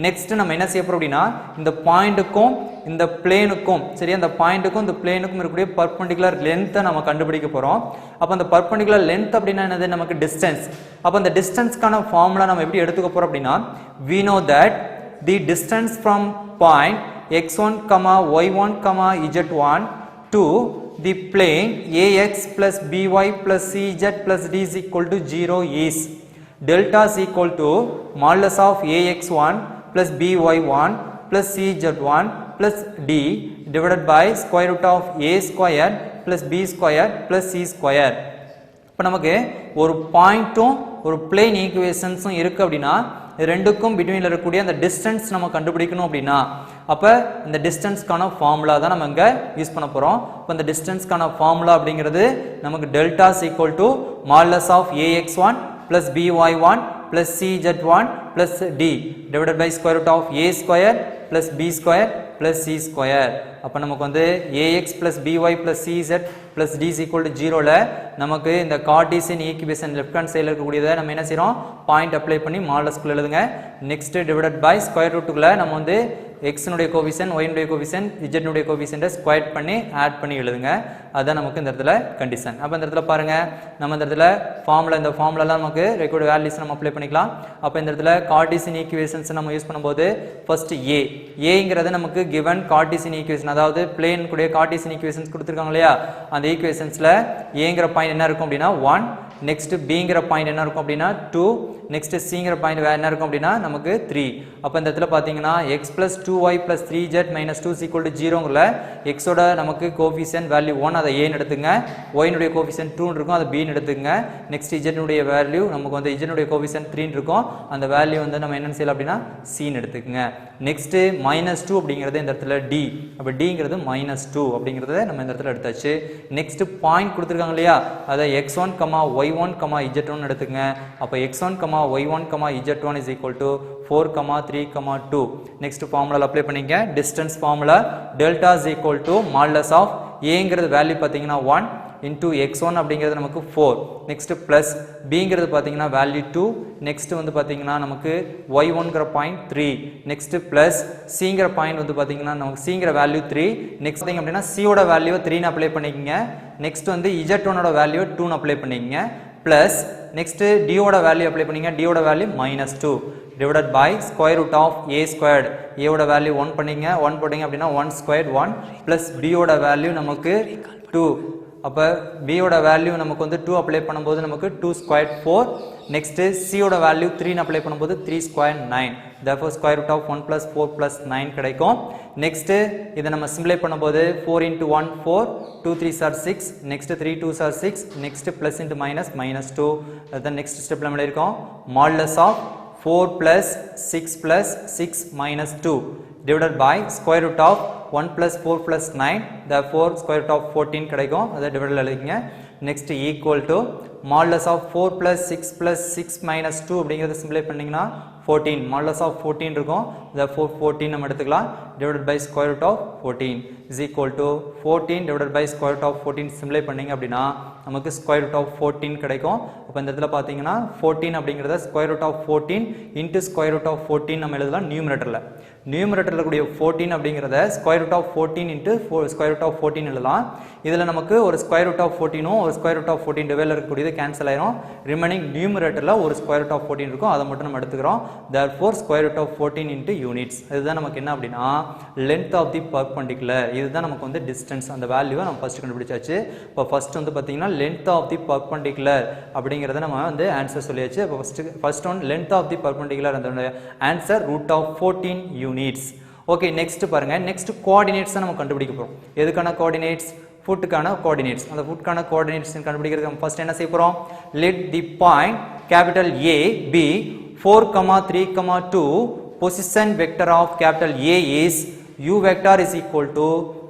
நெக்ஸ்ட் நம்ம என்ன செய்ய போறோம் அப்படினா இந்த பாயிண்ட்க்கும் இந்த பிளேனுக்கும் சரியா அந்த பாயிண்ட்க்கும் இந்த பிளேனுக்கும் இருக்கக்கூடிய பர்பெண்டிகுலர் லெந்த் நம்ம கண்டுபிடிக்க போறோம். அப்ப அந்த பர்பெண்டிகுலர் லெந்த் அப்படினா என்னது, நமக்கு டிஸ்டன்ஸ். அப்ப அந்த டிஸ்டன்ஸ்க்கான ஃபார்முலா நம்ம எப்படி எடுத்துக்க போறோம் அப்படினா we know that the distance from point x1, y1, z1 to the plane ax plus by plus cz plus d is equal to 0 is delta is equal to modulus of ax1 plus by1 plus cz1 plus d divided by square root of a square plus b square plus c square. இப்போ நமக்கு ஒரு பாயிண்ட்டும் ஒரு plane ஈக்குவேஷன்ஸும் இருக்கு அப்படின்னா ரெண்டுக்கும் பிட்வீன்ல இருக்கக்கூடிய அந்த டிஸ்டன்ஸ் நம்ம கண்டுபிடிக்கணும் அப்படின்னா அப்ப இந்த டிஸ்டன்ஸ்க்கான ஃபார்முலா தான் நம்ம இங்க யூஸ் பண்ண போறோம். அப்ப இந்த டிஸ்டன்ஸ்க்கான ஃபார்முலா அப்படிங்கிறது நமக்கு delta is equal to modulus of ax1 plus by1 plus cz1 plus d divided by square root of a square plus b square plus c square. அப்ப நமக்கு வந்து ax plus by plus cz plus d is equal to 0 ல நமக்கு இந்த Cartesian equation left hand சைடுல இருக்கக்கூடியதை நம்ம என்ன செய்றோம், பாயிண்ட் அப்ளை பண்ணி மாடுலஸ்க்குள்ள எழுதுங்க. நெக்ஸ்ட் டிவைடட் பை ஸ்கொயர் ரூட்டுக்குள்ள நம்ம வந்து x னுடைய கோஎஃபிஷியன்ட் y னுடைய கோஎஃபிஷியன்ட் z னுடைய கோஎஃபிஷியன்ட்டை ஸ்கொயர் பண்ணி ஆட் பண்ணி எழுதுங்க. அதான் நமக்கு இந்த இடத்துல கண்டிஷன். அப்ப இந்த இடத்துல பாருங்க, நம்ம இந்த இடத்துல ஃபார்முலா இந்த ஃபார்முலாலாம் நமக்கு ரெக்கார்ட் வேல்யூஸ் நம்ம அப்ளை பண்ணிக்கலாம். அப்ப இந்த இடத்துல கார்ட்டீசியன் ஈக்குவேஷன்ஸ் நம்ம யூஸ் பண்ணும்போது ஃபர்ஸ்ட் ஏங்கிறது நமக்கு given கார்ட்டீசியன் ஈக்குவேஷன், அதாவது பிளேன் கூடிய கார்ட்டீசியன் ஈக்குவேஷன்ஸ் கொடுத்திருக்காங்க இல்லையா, அந்த ஈக்குவேஷன்ஸ்ல ஏங்கிற பாயிண்ட் என்ன இருக்கும் அப்படினா 1, நெக்ஸ்ட் பிங்கிற பாயிண்ட் என்ன இருக்கும் அப்படினா 2, நெக்ஸ்ட் சிங்கிற பாயிண்ட் என்ன இருக்கும் அப்படினா நமக்கு 3. அப்ப இந்த இடத்துல பாத்தீங்கன்னா x plus 2y plus 3z minus 2 is equal to 0ங்கல x ஓட நமக்கு கோஎஃபிஷியன்ட் வேல்யூ 1 அதை a ன்னு எடுத்துங்க, y னுடைய கோஎஃபிஷியன்ட் 2 ன்னு இருக்கும், அதை b ன்னு எடுத்துங்க. நெக்ஸ்ட் z னுடைய வேல்யூ நமக்கு வந்து z னுடைய கோஎஃபிஷியன்ட் 3 ன்னு இருக்கும், அந்த வேல்யூ வந்து நம்ம என்ன செய்யலாம் அப்படினா c ன்னு எடுத்துக்கங்க. நெக்ஸ்ட் -2 அப்படிங்கிறது இந்த இடத்துல d, அப்ப dங்கிறது -2 அப்படிங்கறத நம்ம இந்த இடத்துல எடுத்தாச்சு. நெக்ஸ்ட் பாயிண்ட் கொடுத்திருக்காங்க இல்லையா, அத x1, y1 y1, z1 எடுத்துங்க. அப்ப x1, y1, z1 is equal to 4, 3, 2. Next formula apply பண்ணீங்க. Distance formula delta is equal to modulus of a value பாத்தீங்கன்னா 1 into x1 அப்படிங்கிறது நமக்கு 4. next plus bங்கிறது பாத்தீங்கன்னா வேல்யூ 2. next வந்து பாத்தீங்கன்னா நமக்கு y1ங்கற பாயிண்ட் 3. next plus cங்கற பாயிண்ட் வந்து பாத்தீங்கன்னா நமக்கு cங்கற வேல்யூ 3. next பாத்தீங்க அப்படினா c ஓட வேல்யூ 3 னு அப்ளை பண்ணிக்கங்க. next வந்து z1 ஓட வேல்யூ 2 னு அப்ளை பண்ணிக்கங்க. plus next d ஓட வேல்யூ அப்ளை பண்ணீங்க. d ஓட value -2 divided by square root of a squared. a ஓட வேல்யூ 1 பண்ணீங்க. 1 போடுங்க அப்படினா 1 squared 1 plus b ஓட வேல்யூ நமக்கு 2. அப்ப b ஓட வேல்யூ நமக்கு வந்து 2 அப்ளை பண்ணும்போது நமக்கு 2 squared 4. next c ஓட வேல்யூ 3 னு அப்ளை பண்ணும்போது 3 squared 9. therefore square root of 1 plus 4 plus 9 கிடைக்கும். next இத நம்ம சிம்ப்ளிஃபை பண்ணும்போது 4 into 1 4, 2 3s are 6, next 3 2s are 6, next plus into minus -2. then next step ல நம்ம இருக்கும் modulus of 4 plus 6 plus 6 minus 2 divided by square root of 1 plus 4 plus 9, therefore square root of 14 கிடைக்கும். அதை டிவைடர்ல எழுதிங்க. next equal to modulus of 4 plus 6 plus 6 minus 2 அப்படிங்கறத simplify பண்ணீங்கன்னா 14. modulus of 14 இருக்கும். therefore 14 நம்ம எடுத்துக்கலாம் divided by square root of 14 is equal to 14 divided by square root of 14 simplify பண்ணீங்க அப்படினா நமக்கு square root of 14 கிடைக்கும். அப்ப இந்த இடத்துல பாத்தீங்கன்னா 14 அப்படிங்கறத square root of 14 into square root of 14 நம்ம எழுதலாம் நியூமரேட்டர்ல. நியூமரேட்டர்ல கூடிய 14 அப்படிங்கறத square root of 14 into square root of 14 எழுதலாம். இதுல நமக்கு ஒரு square root of 14 ஒரு square root of 14 டிவைடர்ல இருக்கக்கூடியது கேன்சல் ஆயிரும். ரிமைனிங் நியூமரேட்டர்ல ஒரு square root of 14 இருக்கும். அதை மட்டும் நம்ம எடுத்துக்கிறோம். therefore square root of 14 into units. இதுதான் நமக்கு என்ன அப்படினா length of the perpendicular. இதுதான் நமக்கு வந்து distance. அந்த வேல்யூவை நம்ம ஃபர்ஸ்ட் கண்டுபிடிச்சாச்சு. இப்போ ஃபர்ஸ்ட் வந்து பாத்தீங்கன்னா length of the perpendicular அப்படிங்கறத நம்ம வந்து ஆன்சர் சொல்லியாச்சு. இப்போ first one length of the perpendicular அந்த answer root of 14 units. Okay next பாருங்க. நெக்ஸ்ட் கோஆர்டினேட்ஸ் நம்ம கண்டுபிடிக்க போறோம். எதுக்கான கோஆர்டினேட்ஸ்? ஃபுட்கான கோஆர்டினேட்ஸ். அந்த ஃபுட்கான கோஆர்டினேட்ஸ் கண்டுபிடிக்கிறதுக்கு நம்ம ஃபர்ஸ்ட் என்ன செய்ய போறோம்? let the point capital A be 4, 3, 2. position vector of capital A is u vector is equal to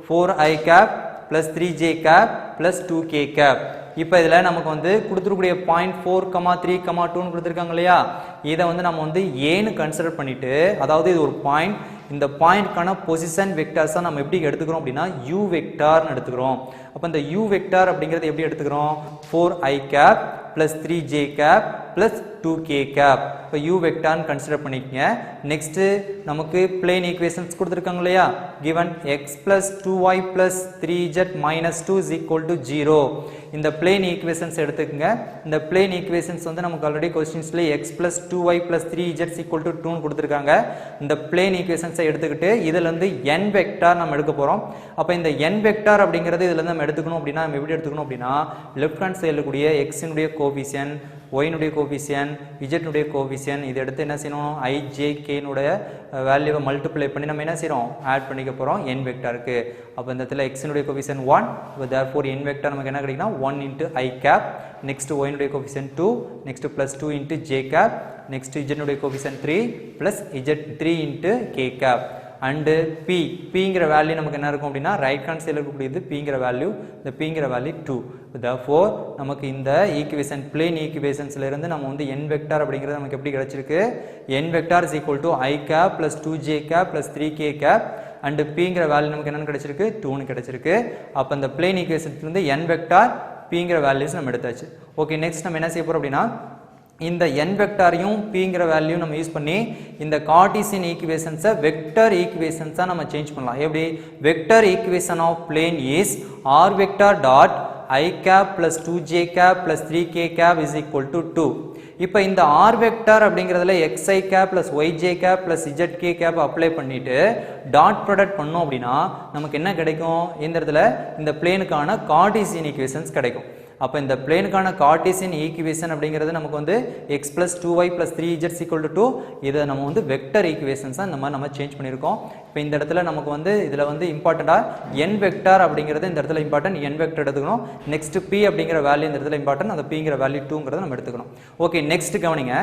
4i cap plus 3j cap plus 2k cap. இப்போ இதுல நமக்கு வந்து கொடுத்திருக்கக்கூடிய பாயிண்ட் 4, 3, 2 னு கொடுத்திருக்காங்க இல்லையா? இத வந்து நம்ம வந்து a னு கன்சிடர் பண்ணிட்டு, அதாவது இது ஒரு பாயிண்ட், இந்த பாயிண்ட்கான பொசிஷன் வெக்டர்ஸா நம்ம எப்படி எடுத்துக்கிறோம் அப்படினா u வெக்டார்னு எடுத்துக்கிறோம். அப்ப இந்த u வெக்டார் அப்படிங்கிறது எப்படி எடுத்துக்கிறோம்? 4i cap plus 3j cap plus 2k cap. இப்போ u வெக்டார்னு கன்சிடர் பண்ணிக்கங்க. நெக்ஸ்ட் நமக்கு பிளேன் ஈக்குவேஷன்ஸ் கொடுத்திருக்காங்க இல்லையா? given x plus 2y plus 3z minus 2 is equal to 0. இந்த பிளேன் ஈக்குவேஷன்ஸ் எடுத்துக்கங்க. இந்த பிளேன் ஈக்குவேஷன்ஸ் வந்து நமக்கு already क्वेश्चंसல x plus 2y plus 3z is equal to 2 னு கொடுத்திருக்காங்க. இந்த பிளேன் ஈக்குவேஷன்ஸை எடுத்துக்கிட்டு இதுல இருந்து n வெக்டார் நம்ம எடுக்க போறோம். அப்ப இந்த n வெக்டார் அப்படிங்கிறது இதுல இருந்து நம்ம எடுத்துக்கணும் அப்படினா நம்ம எப்படி எடுத்துக்கணும் அப்படினா லெஃப்ட் ஹேண்ட் சைடுல கூடிய x னுடைய கோஎஃபிஷியன்ட், y னுடைய கோஎஃபிஷியன்ட், z னுடைய கோஎஃபிஷியன்ட் இத எடுத்து என்ன செய்யணும்? i j k னுடைய வேல்யூவை மல்டிப்ளை பண்ணி நம்ம என்ன செய்றோம்? ஆட் பண்ணிக்க போறோம் n வெக்டாருக்கு. அப்ப இந்த இடத்துல x னுடைய coefficient 1. so therefore n vector நமக்கு என்ன கிடைக்கும்னா 1 into i cap. next y னுடைய coefficient 2, next plus 2 into j cap, next z னுடைய coefficient 3 plus z 3 into k cap. and p ங்கற வேல்யூ நமக்கு என்ன இருக்கும் அப்படினா ரைட் ஹேண்ட் சைடுல இருக்கக்கூடியது p ங்கற வேல்யூ, இந்த p ங்கற வேல்யூ 2. therefore நமக்கு இந்த ஈக்குவேஷன் பிளேன் ஈக்குவேஷன்ஸ்ல இருந்து நம்ம வந்து n வெக்டார் அப்படிங்கிறது நமக்கு எப்படி கிடைச்சிருக்கு? n vector is equal to i cap plus 2j cap plus 3k cap and p ங்கற வேல்யூ நமக்கு என்னன்னு கிடைச்சிருக்கு? 2 னு கிடைச்சிருக்கு. அப்ப இந்த பிளேன் ஈக்குவேஷன்ஸ்ல இருந்து n வெக்டார் p ங்கற வேல்யூஸ் நம்ம எடுத்தாச்சு. ஓகே நெக்ஸ்ட் நம்ம என்ன செய்ய போறோம் அப்படினா இந்த n வெக்டாரையும் p ங்கற வேல்யூ நம்ம யூஸ் பண்ணி இந்த கார்ட்டீசியன் ஈக்குவேஷன்ஸை வெக்டர் ஈக்குவேஷன்ஸா நம்ம சேஞ்ச் பண்ணலாம். எப்படி? Vector equation of plane is r vector dot i cap plus 2j cap plus 3k cap is equal to 2. இப்போ இந்த r வெக்டார் அப்படிங்கிறதுல xi cap plus yj cap plus zk cap apply பண்ணிட்டு dot product பண்ணோம் அப்படினா நமக்கு என்ன கிடைக்கும்? இந்த இடத்துல இந்த பிளேனுக்கான கார்ட்டீசியன் ஈக்குவேஷன்ஸ் கிடைக்கும். அப்ப இந்த பிளேனுக்கான கார்ட்டீசியன் ஈக்குவேஷன் அப்படிங்கிறது நமக்கு வந்து x plus 2y plus 3z is equal to 2. இத நம்ம வந்து வெக்டர் ஈக்குவேஷன்ஸா இந்த மாதிரி நம்ம சேஞ்ச் பண்ணிருக்கோம். இப்போ இந்த இடத்துல நமக்கு வந்து இதுல வந்து இம்பார்ட்டண்டா n வெக்டார் அப்படிங்கிறது இந்த இடத்துல இம்பார்ட்டன்ட், n வெக்டர் எடுத்துக்கணும். நெக்ஸ்ட் p அப்படிங்கிற வேல்யூ இந்த இடத்துல இம்பார்ட்டன்ட், அந்த p ங்கற வேல்யூ 2ங்கறத நம்ம எடுத்துக்கணும். ஓகே நெக்ஸ்ட் கவனிங்க.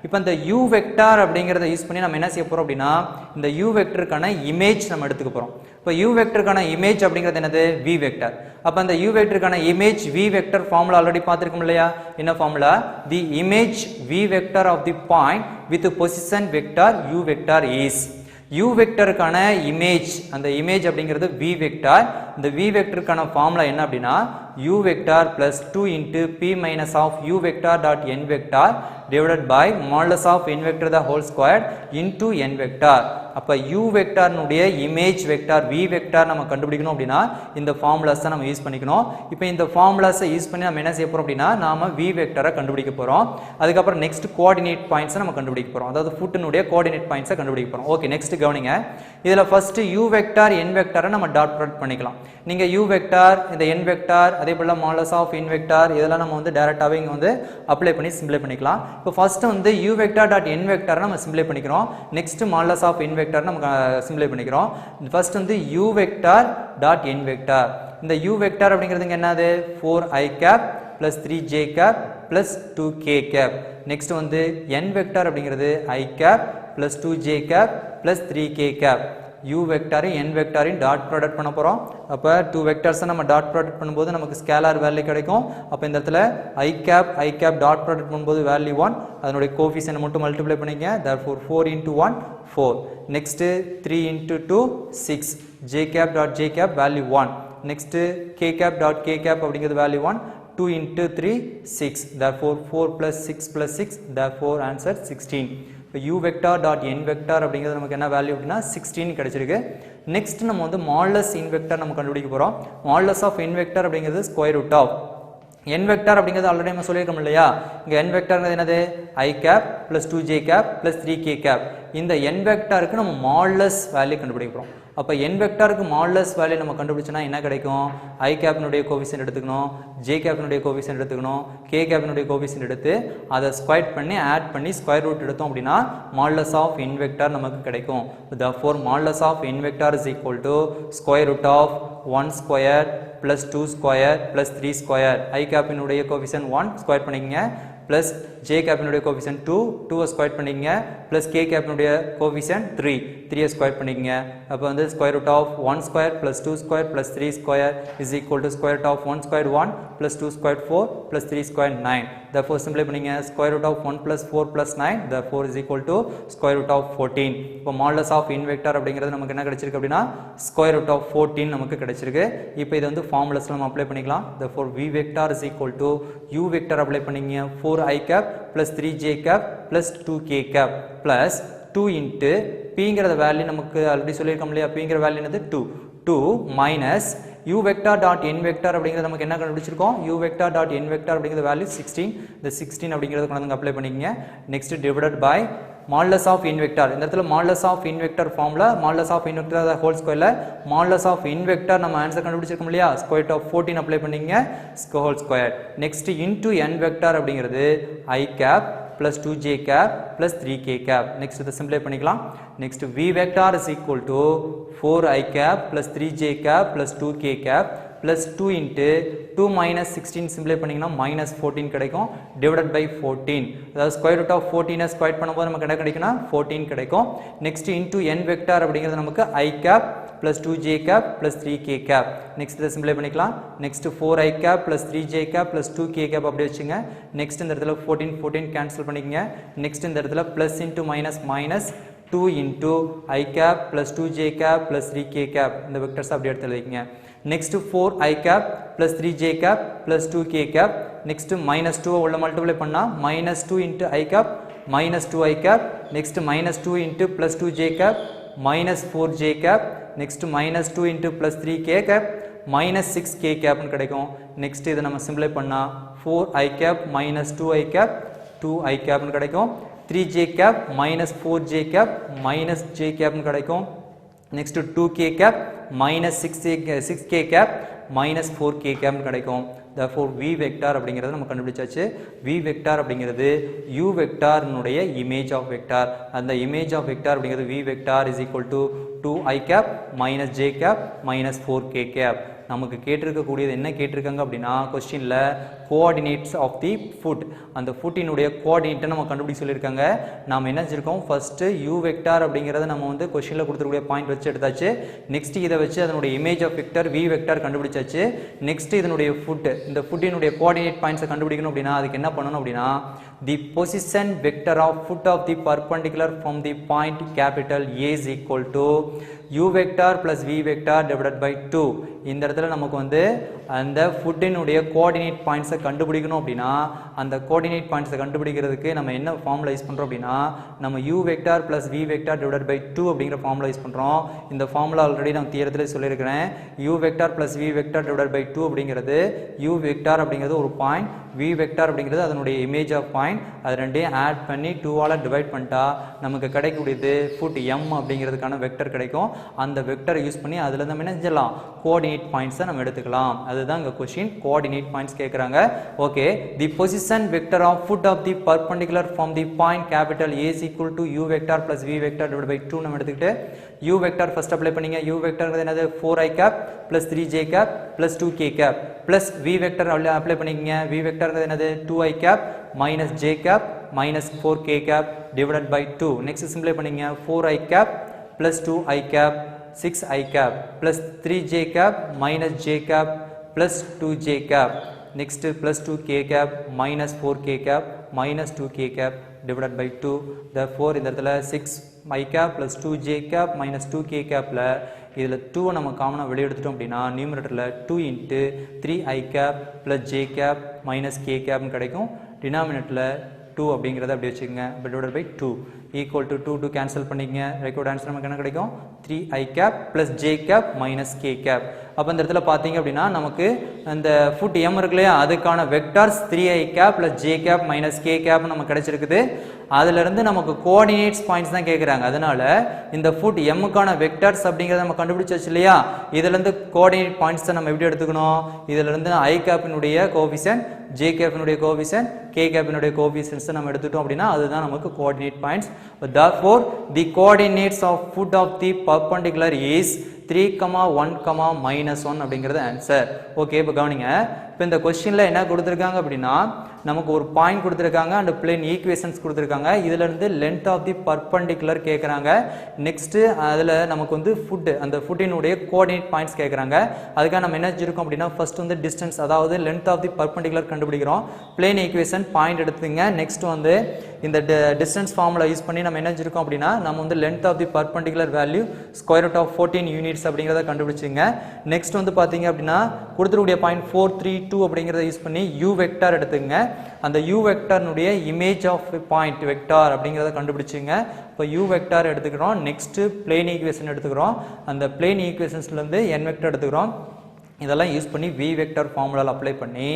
இப்போ இந்த u வெக்டார் அப்படிங்கறத யூஸ் பண்ணி நம்ம என்ன செய்ய போறோம் அப்படினா இந்த u வெக்டருக்கான இமேஜ் நம்ம எடுத்துக்க போறோம். இப்போ இப்போ u வெக்டருக்கான இமேஜ் அப்படிங்கிறது என்னது v வெக்டர். அப்போ அந்த u வெக்டருக்கான image v vector formula already பார்த்துருக்கோம் இல்லையா? என்ன formula? The image v vector of the point with position vector u vector is. u வெக்டருக்கான இமேஜ், அந்த இமேஜ் அப்படிங்கிறது v வெக்டர். இந்த v வெக்டருக்கான ஃபார்முலா என்ன அப்படின்னா u vector plus 2 into p minus of u vector dot n vector divided by modulus of n vector the whole squared into n vector. அப்ப u வெக்டார்னுடைய image vector v vector நம்ம கண்டுபிடிக்கணும் அப்படின்னா இந்த formulas தான் நம்ம யூஸ் பண்ணிக்கணும். இப்போ இந்த ஃபார்முலாஸை யூஸ் பண்ணி நம்ம என்ன செய்ய போறோம் அப்படின்னா நாம v வெக்டாரை கண்டுபிடிக்க போறோம். அதுக்கப்புறம் நெக்ஸ்ட் கோஆர்டினேட் பாயிண்ட்ஸை நம்ம கண்டுபிடிக்க போறோம். அதாவது ஃபுட்டினுடைய கோஆர்டினேட் பாயிண்ட்ஸை கண்டுபிடிக்க போறோம். ஓகே, நெக்ஸ்ட் கவனிங்க. இதுல ஃபர்ஸ்ட் u வெக்டார் n வெக்டாரை நம்ம டாட் ப்ராடக்ட் பண்ணிக்கலாம். நீங்க u வெக்டார், இந்த n வெக்டார், அதே போல மாடுலஸ் ஆஃப் n வெக்டார் இதெல்லாம் நம்ம வந்து டைரக்டாவே இங்க வந்து அப்ளை பண்ணி சிம்பிளை பண்ணிக்கலாம். இப்போ ஃபர்ஸ்ட் வந்து u வெக்டார் டாட் n வெக்டாரை நம்ம சிம்பிளை பண்ணிக்கிறோம். Next modulus of n vector நம்ம சிம்பிளை பண்ணிக்கிறோம். ஃபர்ஸ்ட் வந்து u vector dot n vector. இந்த u வெக்டார் அப்படிங்கிறது என்னது? 4i cap plus 3j cap plus 2k cap. Next வந்து n வெக்டார் அப்படிங்கிறது i cap plus 2j cap plus 3k cap. u வெக்டாரையும் n வெக்டாரையும் டாட் ப்ராடக்ட் பண்ண போறோம். அப்போ 2 வெக்டர்ஸை நம்ம டாட் ப்ராடக்ட் பண்ணும்போது நமக்கு ஸ்கேலார் வேல்யூ கிடைக்கும். அப்போ இந்த இடத்துல i cap டாட் ப்ராடக்ட் பண்ணும்போது வேல்யூ 1, அதனுடைய கோஎஃபிஷியன்ட் மட்டும் மல்டிப்ளை பண்ணிங்க. therefore 4 into 1 4. Next 3 into 2 6. j cap dot j cap value 1. Next k cap dot k cap அப்படிங்கிறது value 1. 2 into 3 6. therefore 4 plus 6 plus 6. therefore answer 16. இப்போ u vector dot n vector அப்படிங்கிறது நமக்கு என்ன value அப்படின்னா 16 கிடைச்சிருக்கு. Next நம்ம வந்து மாடுலஸ் n வெக்டார் நம்ம கண்டுபிடிக்க போறோம். மாடுலஸ் ஆஃப் n வெக்டார் அப்படிங்கிறது square root of n vector அப்படிங்கிறது ஆல்ரெடி நம்ம சொல்லியிருக்கோம் இல்லையா? இங்க n வெக்டார்ங்கிறது என்னது? i cap plus 2j cap plus 3k cap. இந்த n வெக்டாருக்கு நம்ம மாடுலஸ் வேல்யூ கண்டுபிடிக்க போறோம். அப்போ n வெக்டாருக்கு மாடுலஸ் வேல்யூ நம்ம கண்டுபிடிச்சோன்னா என்ன கிடைக்கும்? i கேப்னுடைய கோஎஃபிஷியன்ட் எடுத்துக்கணும், j கேப்னுடைய கோஎஃபிஷியன்ட் எடுத்துக்கணும், k கேப்னுடைய கோஎஃபிஷியன்ட் எடுத்து அதை ஸ்கொயர் பண்ணி ஆட் பண்ணி ஸ்கொயர் ரூட் எடுத்தோம் அப்படின்னா மாடுலஸ் ஆஃப் n வெக்டார் நமக்கு கிடைக்கும். therefore modulus of n vector is equal to square root of 1 square plus 2 square plus 3 square. i கேப்பினுடைய கோஎஃபிஷியன்ட் 1 ஸ்கொயர் பண்ணிக்கங்க, plus j கேப்பினுடைய கோஎஃபிஷியன்ட் 2 ஸ்கொயர் பண்ணிக்கங்க, plus k கேப்பினுடைய coefficient 3 square பண்ணிக்கங்க. அப்போ வந்து square root of 1 square plus 2 square plus 3 square is equal to square root of 1 square 1 plus 2 square 4 plus 3 square 9. therefore சிம்பிளை பண்ணிங்க. Square root of 1 plus 4 plus 9 therefore is equal to square root of 14. இப்போ modulus of n vector அப்படிங்கிறது நமக்கு என்ன கிடைச்சிருக்கு அப்படின்னா square root of 14 நமக்கு கிடைச்சிருக்கு. இப்போ இது வந்து ஃபார்முலாஸ்ல நம்ம அப்ளை பண்ணிக்கலாம். therefore v vector is equal to u vector apply பண்ணீங்க 4i cap plus 3j cap plus 2k cap plus 2 into pங்கிறத வேல்யூ நமக்கு ஆல்ரெடி சொல்லியிருக்கோம் இல்லையா? pங்கிற வேல்யூ என்னது? 2 minus u vector dot n vector அப்படிங்கிறது நமக்கு என்ன கண்டுபிடிச்சிருக்கோம்? u vector dot n vector அப்படிங்கிறது வேல்யூ 16. இந்த 16 அப்படிங்கிறத கொண்டு வந்து அப்ளை பண்ணிக்கங்க. Next divided by modulus of n vector. இந்த இடத்துல modulus of n vector formula modulus of n vector whole ஸ்கொயர்ல மாடுலஸ் ஆஃப் n வெக்டார் நம்ம ஆன்சர் கண்டுபிடிச்சிருக்கோம் இல்லையா? ஸ்கொயர் ரூட் ஆஃப் 14 அப்ளை பண்ணீங்க, whole square. Next into n vector அப்படிங்கிறது i cap plus 2j cap plus 3k cap. Next இதை சிம்பிளை பண்ணிக்கலாம். Next v vector is equal to 4i cap plus 3j cap plus 2k cap plus 2 into 2 minus 16 சிம்பிளை பண்ணிங்கன்னா minus 14 கிடைக்கும் divided by 14. அதாவது square root of 14 square பண்ணும்போது நமக்கு என்ன கிடைக்கும்னா 14 கிடைக்கும். நெக்ஸ்ட் இன்டு n வெக்டார் அப்படிங்கிறது நமக்கு i cap plus 2j cap plus 3k cap. Next இதை சிம்பிளை பண்ணிக்கலாம். Next 4i cap plus 3j cap plus 2k cap அப்படி வச்சுங்க. நெக்ஸ்ட் இந்த இடத்துல 14 கேன்சல் பண்ணிக்கங்க. நெக்ஸ்ட் இந்த இடத்துல plus into minus minus 2 into i cap plus 2j cap plus 3k cap. இந்த வெக்டர்ஸ் அப்படி எடுத்து எழுதிக்கங்க. நெக்ஸ்ட் 4i cap plus 3j cap plus 2k cap. நெக்ஸ்ட் minus 2 உள்ள மல்டிப்ளை பண்ணா minus 2 into i cap minus 2i cap. நெக்ஸ்ட் minus 2 into plus 2j cap minus 4j cap. நெக்ஸ்ட் minus 2 into plus 3k cap minus 6k cap னு கிடைக்கும். Next இதை நம்ம சிம்பிளை பண்ணா 4i cap minus 2i cap 2i cap னு கிடைக்கும். 3j cap minus 4j cap minus j cap னு கிடைக்கும். Next 2k cap minus 6k cap minus 4k cap னு கிடைக்கும். therefore v வெக்டார் அப்படிங்கிறது நம்ம கண்டுபிடிச்சாச்சு. v வெக்டார் அப்படிங்கிறது u வெக்டாரினுடைய இமேஜ் ஆஃப் வெக்டார். அந்த இமேஜ் ஆஃப் வெக்டார் அப்படிங்கிறது v vector is equal to 2i cap minus j cap minus 4k cap. நமக்கு கேட்டிருக்கக்கூடியது என்ன கேட்டிருக்காங்க அப்படின்னா கொஸ்டின்ல கோஆர்டினேட்ஸ் ஆஃப் தி ஃபுட், அந்த ஃபுட்டினுடைய கோஆர்டினேட்டை நம்ம கண்டுபிடிக்க சொல்லியிருக்காங்க. நாம் என்ன செஞ்சிருக்கோம், ஃபர்ஸ்ட் யூ வெக்டார் அப்படிங்கிறத நம்ம வந்து கொஸ்டின்ல கொடுத்துருக்கூடிய பாயிண்ட் வச்சு எடுத்தாச்சு. நெக்ஸ்ட் இதை வச்சு அதனுடைய image of vector v vector கண்டுபிடிச்சாச்சு. நெக்ஸ்ட் இதனுடைய ஃபுட், இந்த ஃபுட்டினுடைய கோஆர்டினேட் பாயிண்ட்ஸை கண்டுபிடிக்கணும் அப்படின்னா அதுக்கு என்ன பண்ணணும் அப்படின்னா the position vector of foot of the perpendicular from the point capital A is equal to u vector plus v vector divided by 2. இந்த இடத்துல நமக்கு வந்து அந்த ஃபுட்டினுடைய கோஆர்டினேட் பாயிண்ட்ஸை கண்டுபிடிக்கணும் அப்படின்னா அந்த கோஆர்டினேட் பாயிண்ட்ஸை கண்டுபிடிக்கிறதுக்கு நம்ம என்ன ஃபார்முலா யூஸ் பண்ணுறோம் அப்படின்னா நம்ம u vector plus v vector divided by 2 அப்படிங்கிற ஃபார்முலா யூஸ் பண்ணுறோம். இந்த ஃபார்முலா ஆல்ரெடி நான் தியரத்தில் சொல்லியிருக்கிறேன். u vector plus v vector divided by 2 அப்படிங்கிறது u vector அப்படிங்கிறது ஒரு பாயிண்ட், v vector அப்படிங்கிறது அதனுடைய இமேஜ் ஆஃப் பாயிண்ட். அது ரெண்டையும் ஆட் பண்ணி 2ஆல் டிவைட் பண்ணிட்டா நமக்கு கிடைக்கக்கூடியது ஃபுட் m அப்படிங்கிறதுக்கான வெக்டர் கிடைக்கும். அந்த வெக்டரை யூஸ் பண்ணி அதில் நம்ம என்ன செஞ்சலாம், கோஆர்டினேட் பாயிண்ட்ஸை நம்ம எடுத்துக்கலாம். அதுதான் இங்கே கொஸ்டின், கோஆர்டினேட் பாயிண்ட்ஸ் கேட்குறாங்க. Okay, the position vector of foot of the perpendicular from the point capital A is equal to u vector plus v vector divided by 2 நம்ம எடுத்துக்கிட்டு u vector ஃபர்ஸ்ட் அப்ளை பண்ணீங்க. u vectorங்கிறது என்னது 4i cap plus 3j cap plus 2k cap plus v vector apply பண்ணிக்கங்க. v vectorங்கிறது என்னது 2i cap minus j cap minus 4k cap divided by 2. Next சிம்பிளை பண்ணீங்க. 4i cap plus 2i cap 6i cap plus 3j cap minus j cap plus 2j cap. next plus 2k cap minus 4k cap minus 2k cap divided by 2. therefore இந்த இடத்துல 6i cap plus 2j cap minus 2k capல இதில் 2 நம்ம காமனாக வெளியே எடுத்துட்டோம் அப்படின்னா நியூமரேட்டரில் 2 into 3i cap plus j cap minus k capனு கிடைக்கும். டினாமினேட்டரில் 2 அப்படிங்கிறத அப்படி வச்சுக்கோங்க. divided by 2 equal to 2 cancel பண்ணிக்கங்க. ரெக்கார்ட் ஆன்சர் நமக்கு என்ன கிடைக்கும், 3i cap plus j cap minus k cap. அப்போ இந்த இடத்துல பார்த்தீங்க அப்படின்னா நமக்கு அந்த ஃபுட் m இருக்கு இல்லையா, அதுக்கான vectors 3i cap plus j cap minus k cap நமக்கு கிடைச்சிருக்குது. அதுலேருந்து நமக்கு கோஆர்டினேட்ஸ் பாயிண்ட்ஸ் தான் கேட்குறாங்க. அதனால இந்த ஃபுட் எம்முக்கான வெக்டார்ஸ் அப்படிங்கிறத நம்ம கண்டுபிடிச்சாச்சு இல்லையா, இதுலேருந்து கோஆர்டினேட் பாயிண்ட்ஸை நம்ம எப்படி எடுத்துக்கணும், இதுலேருந்து i கேப்பினுடைய கோஎஃபிஷியன்ட், j கேப்பினுடைய கோஎஃபிஷியன்ட், k கேப்பினுடைய கோஎஃபிஷியன்ட்ஸை நம்ம எடுத்துட்டோம் அப்படின்னா அதுதான் நமக்கு coordinate points. therefore the coordinates of foot of the perpendicular is 3, 1, -1 அப்படிங்கிறது ஆன்சர். ஓகே, இப்போ கவனிங்க. இப்போ இந்த கொஸ்டினில் என்ன கொடுத்துருக்காங்க அப்படின்னா நமக்கு ஒரு பாயிண்ட் கொடுத்துருக்காங்க அண்ட் பிளேன் ஈக்குவேஷன்ஸ் கொடுத்துருக்காங்க. இதுலேருந்து லென்த் ஆஃப் தி பர்பெண்டிகுலர் கேட்குறாங்க. நெக்ஸ்ட்டு அதில் நமக்கு வந்து ஃபுட், அந்த ஃபுட்டினுடைய கோஆர்டினேட் பாயிண்ட்ஸ் கேட்குறாங்க. அதுக்காக நம்ம என்ன வச்சிருக்கோம் அப்படின்னா ஃபர்ஸ்ட் வந்து டிஸ்டன்ஸ், அதாவது லென்த் ஆஃப் தி பர்பெண்டிகுலர் கண்டுபிடிக்கிறோம். பிளேன் ஈக்குவேஷன் பாயிண்ட் எடுத்துங்க. நெக்ஸ்ட் வந்து இந்த டிஸ்டன்ஸ் ஃபார்முலா யூஸ் பண்ணி நம்ம என்ன வச்சிருக்கோம் அப்படின்னா நம்ம வந்து length of the perpendicular value square root of 14 units அப்படிங்கிறத கண்டுபிடிச்சிங்க. நெக்ஸ்ட் வந்து பார்த்தீங்க அப்படின்னா கொடுத்துருக்கூடிய பாயிண்ட் 4, 3, 2 அப்படிங்கிறத யூஸ் பண்ணி u வெக்டார் எடுத்துங்க. அந்த u வெக்டார்னுடைய இமேஜ் ஆஃப் பாயிண்ட் வெக்டார் அப்படிங்கிறத கண்டுபிடிச்சிங்க. இப்போ u வெக்டார் எடுத்துக்கிறோம். நெக்ஸ்ட் பிளேன் ஈக்குவேஷன் எடுத்துக்கிறோம். அந்த பிளேன் ஈக்குவேஷன்ஸ்லேருந்து n வெக்டார் எடுத்துக்கிறோம். இதெல்லாம் யூஸ் பண்ணி v வெக்டார் ஃபார்முலாவில் அப்ளை பண்ணி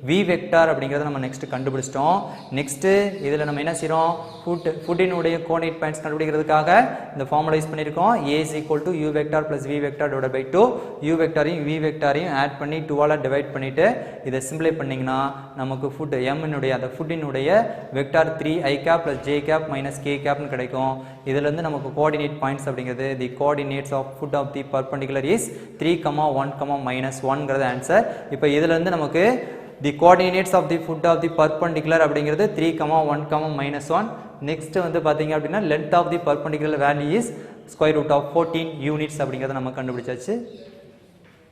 v வெக்டார் அப்படிங்கிறத நம்ம நெக்ஸ்ட் கண்டுபிடிச்சிட்டோம். நெக்ஸ்ட்டு இதில் நம்ம என்ன செய்கிறோம், ஃபுட்டினுடைய கோஆர்டினேட் பாயிண்ட்ஸ் கண்டுபிடிக்கிறதுக்காக இந்த ஃபார்முலா யூஸ் பண்ணியிருக்கோம். a is equal to u vector plus v vector divided by 2. u வெக்டாரையும் v வெக்டாரையும் ஆட் பண்ணி 2ஆல் டிவைட் பண்ணிவிட்டு இதை சிம்பிளை பண்ணிங்கன்னா நமக்கு ஃபுட் எம்னுடைய அந்த ஃபுட்டினுடைய vector 3i cap plus j cap minus k capனு கிடைக்கும். இதுலேருந்து நமக்கு கோஆர்டினேட் பாயிண்ட்ஸ் அப்படிங்கிறது the coordinates of foot of the perpendicular is 3, 1, -1ங்கிறது ஆன்சர். இப்போ இதுலேருந்து நமக்கு the coordinates of the foot of the perpendicular அப்படிங்கிறது 3, 1, -1. நெக்ஸ்ட் வந்து பார்த்தீங்க அப்படின்னா length of the perpendicular value is square root of 14 units அப்படிங்கிறத நம்ம கண்டுபிடிச்சாச்சு.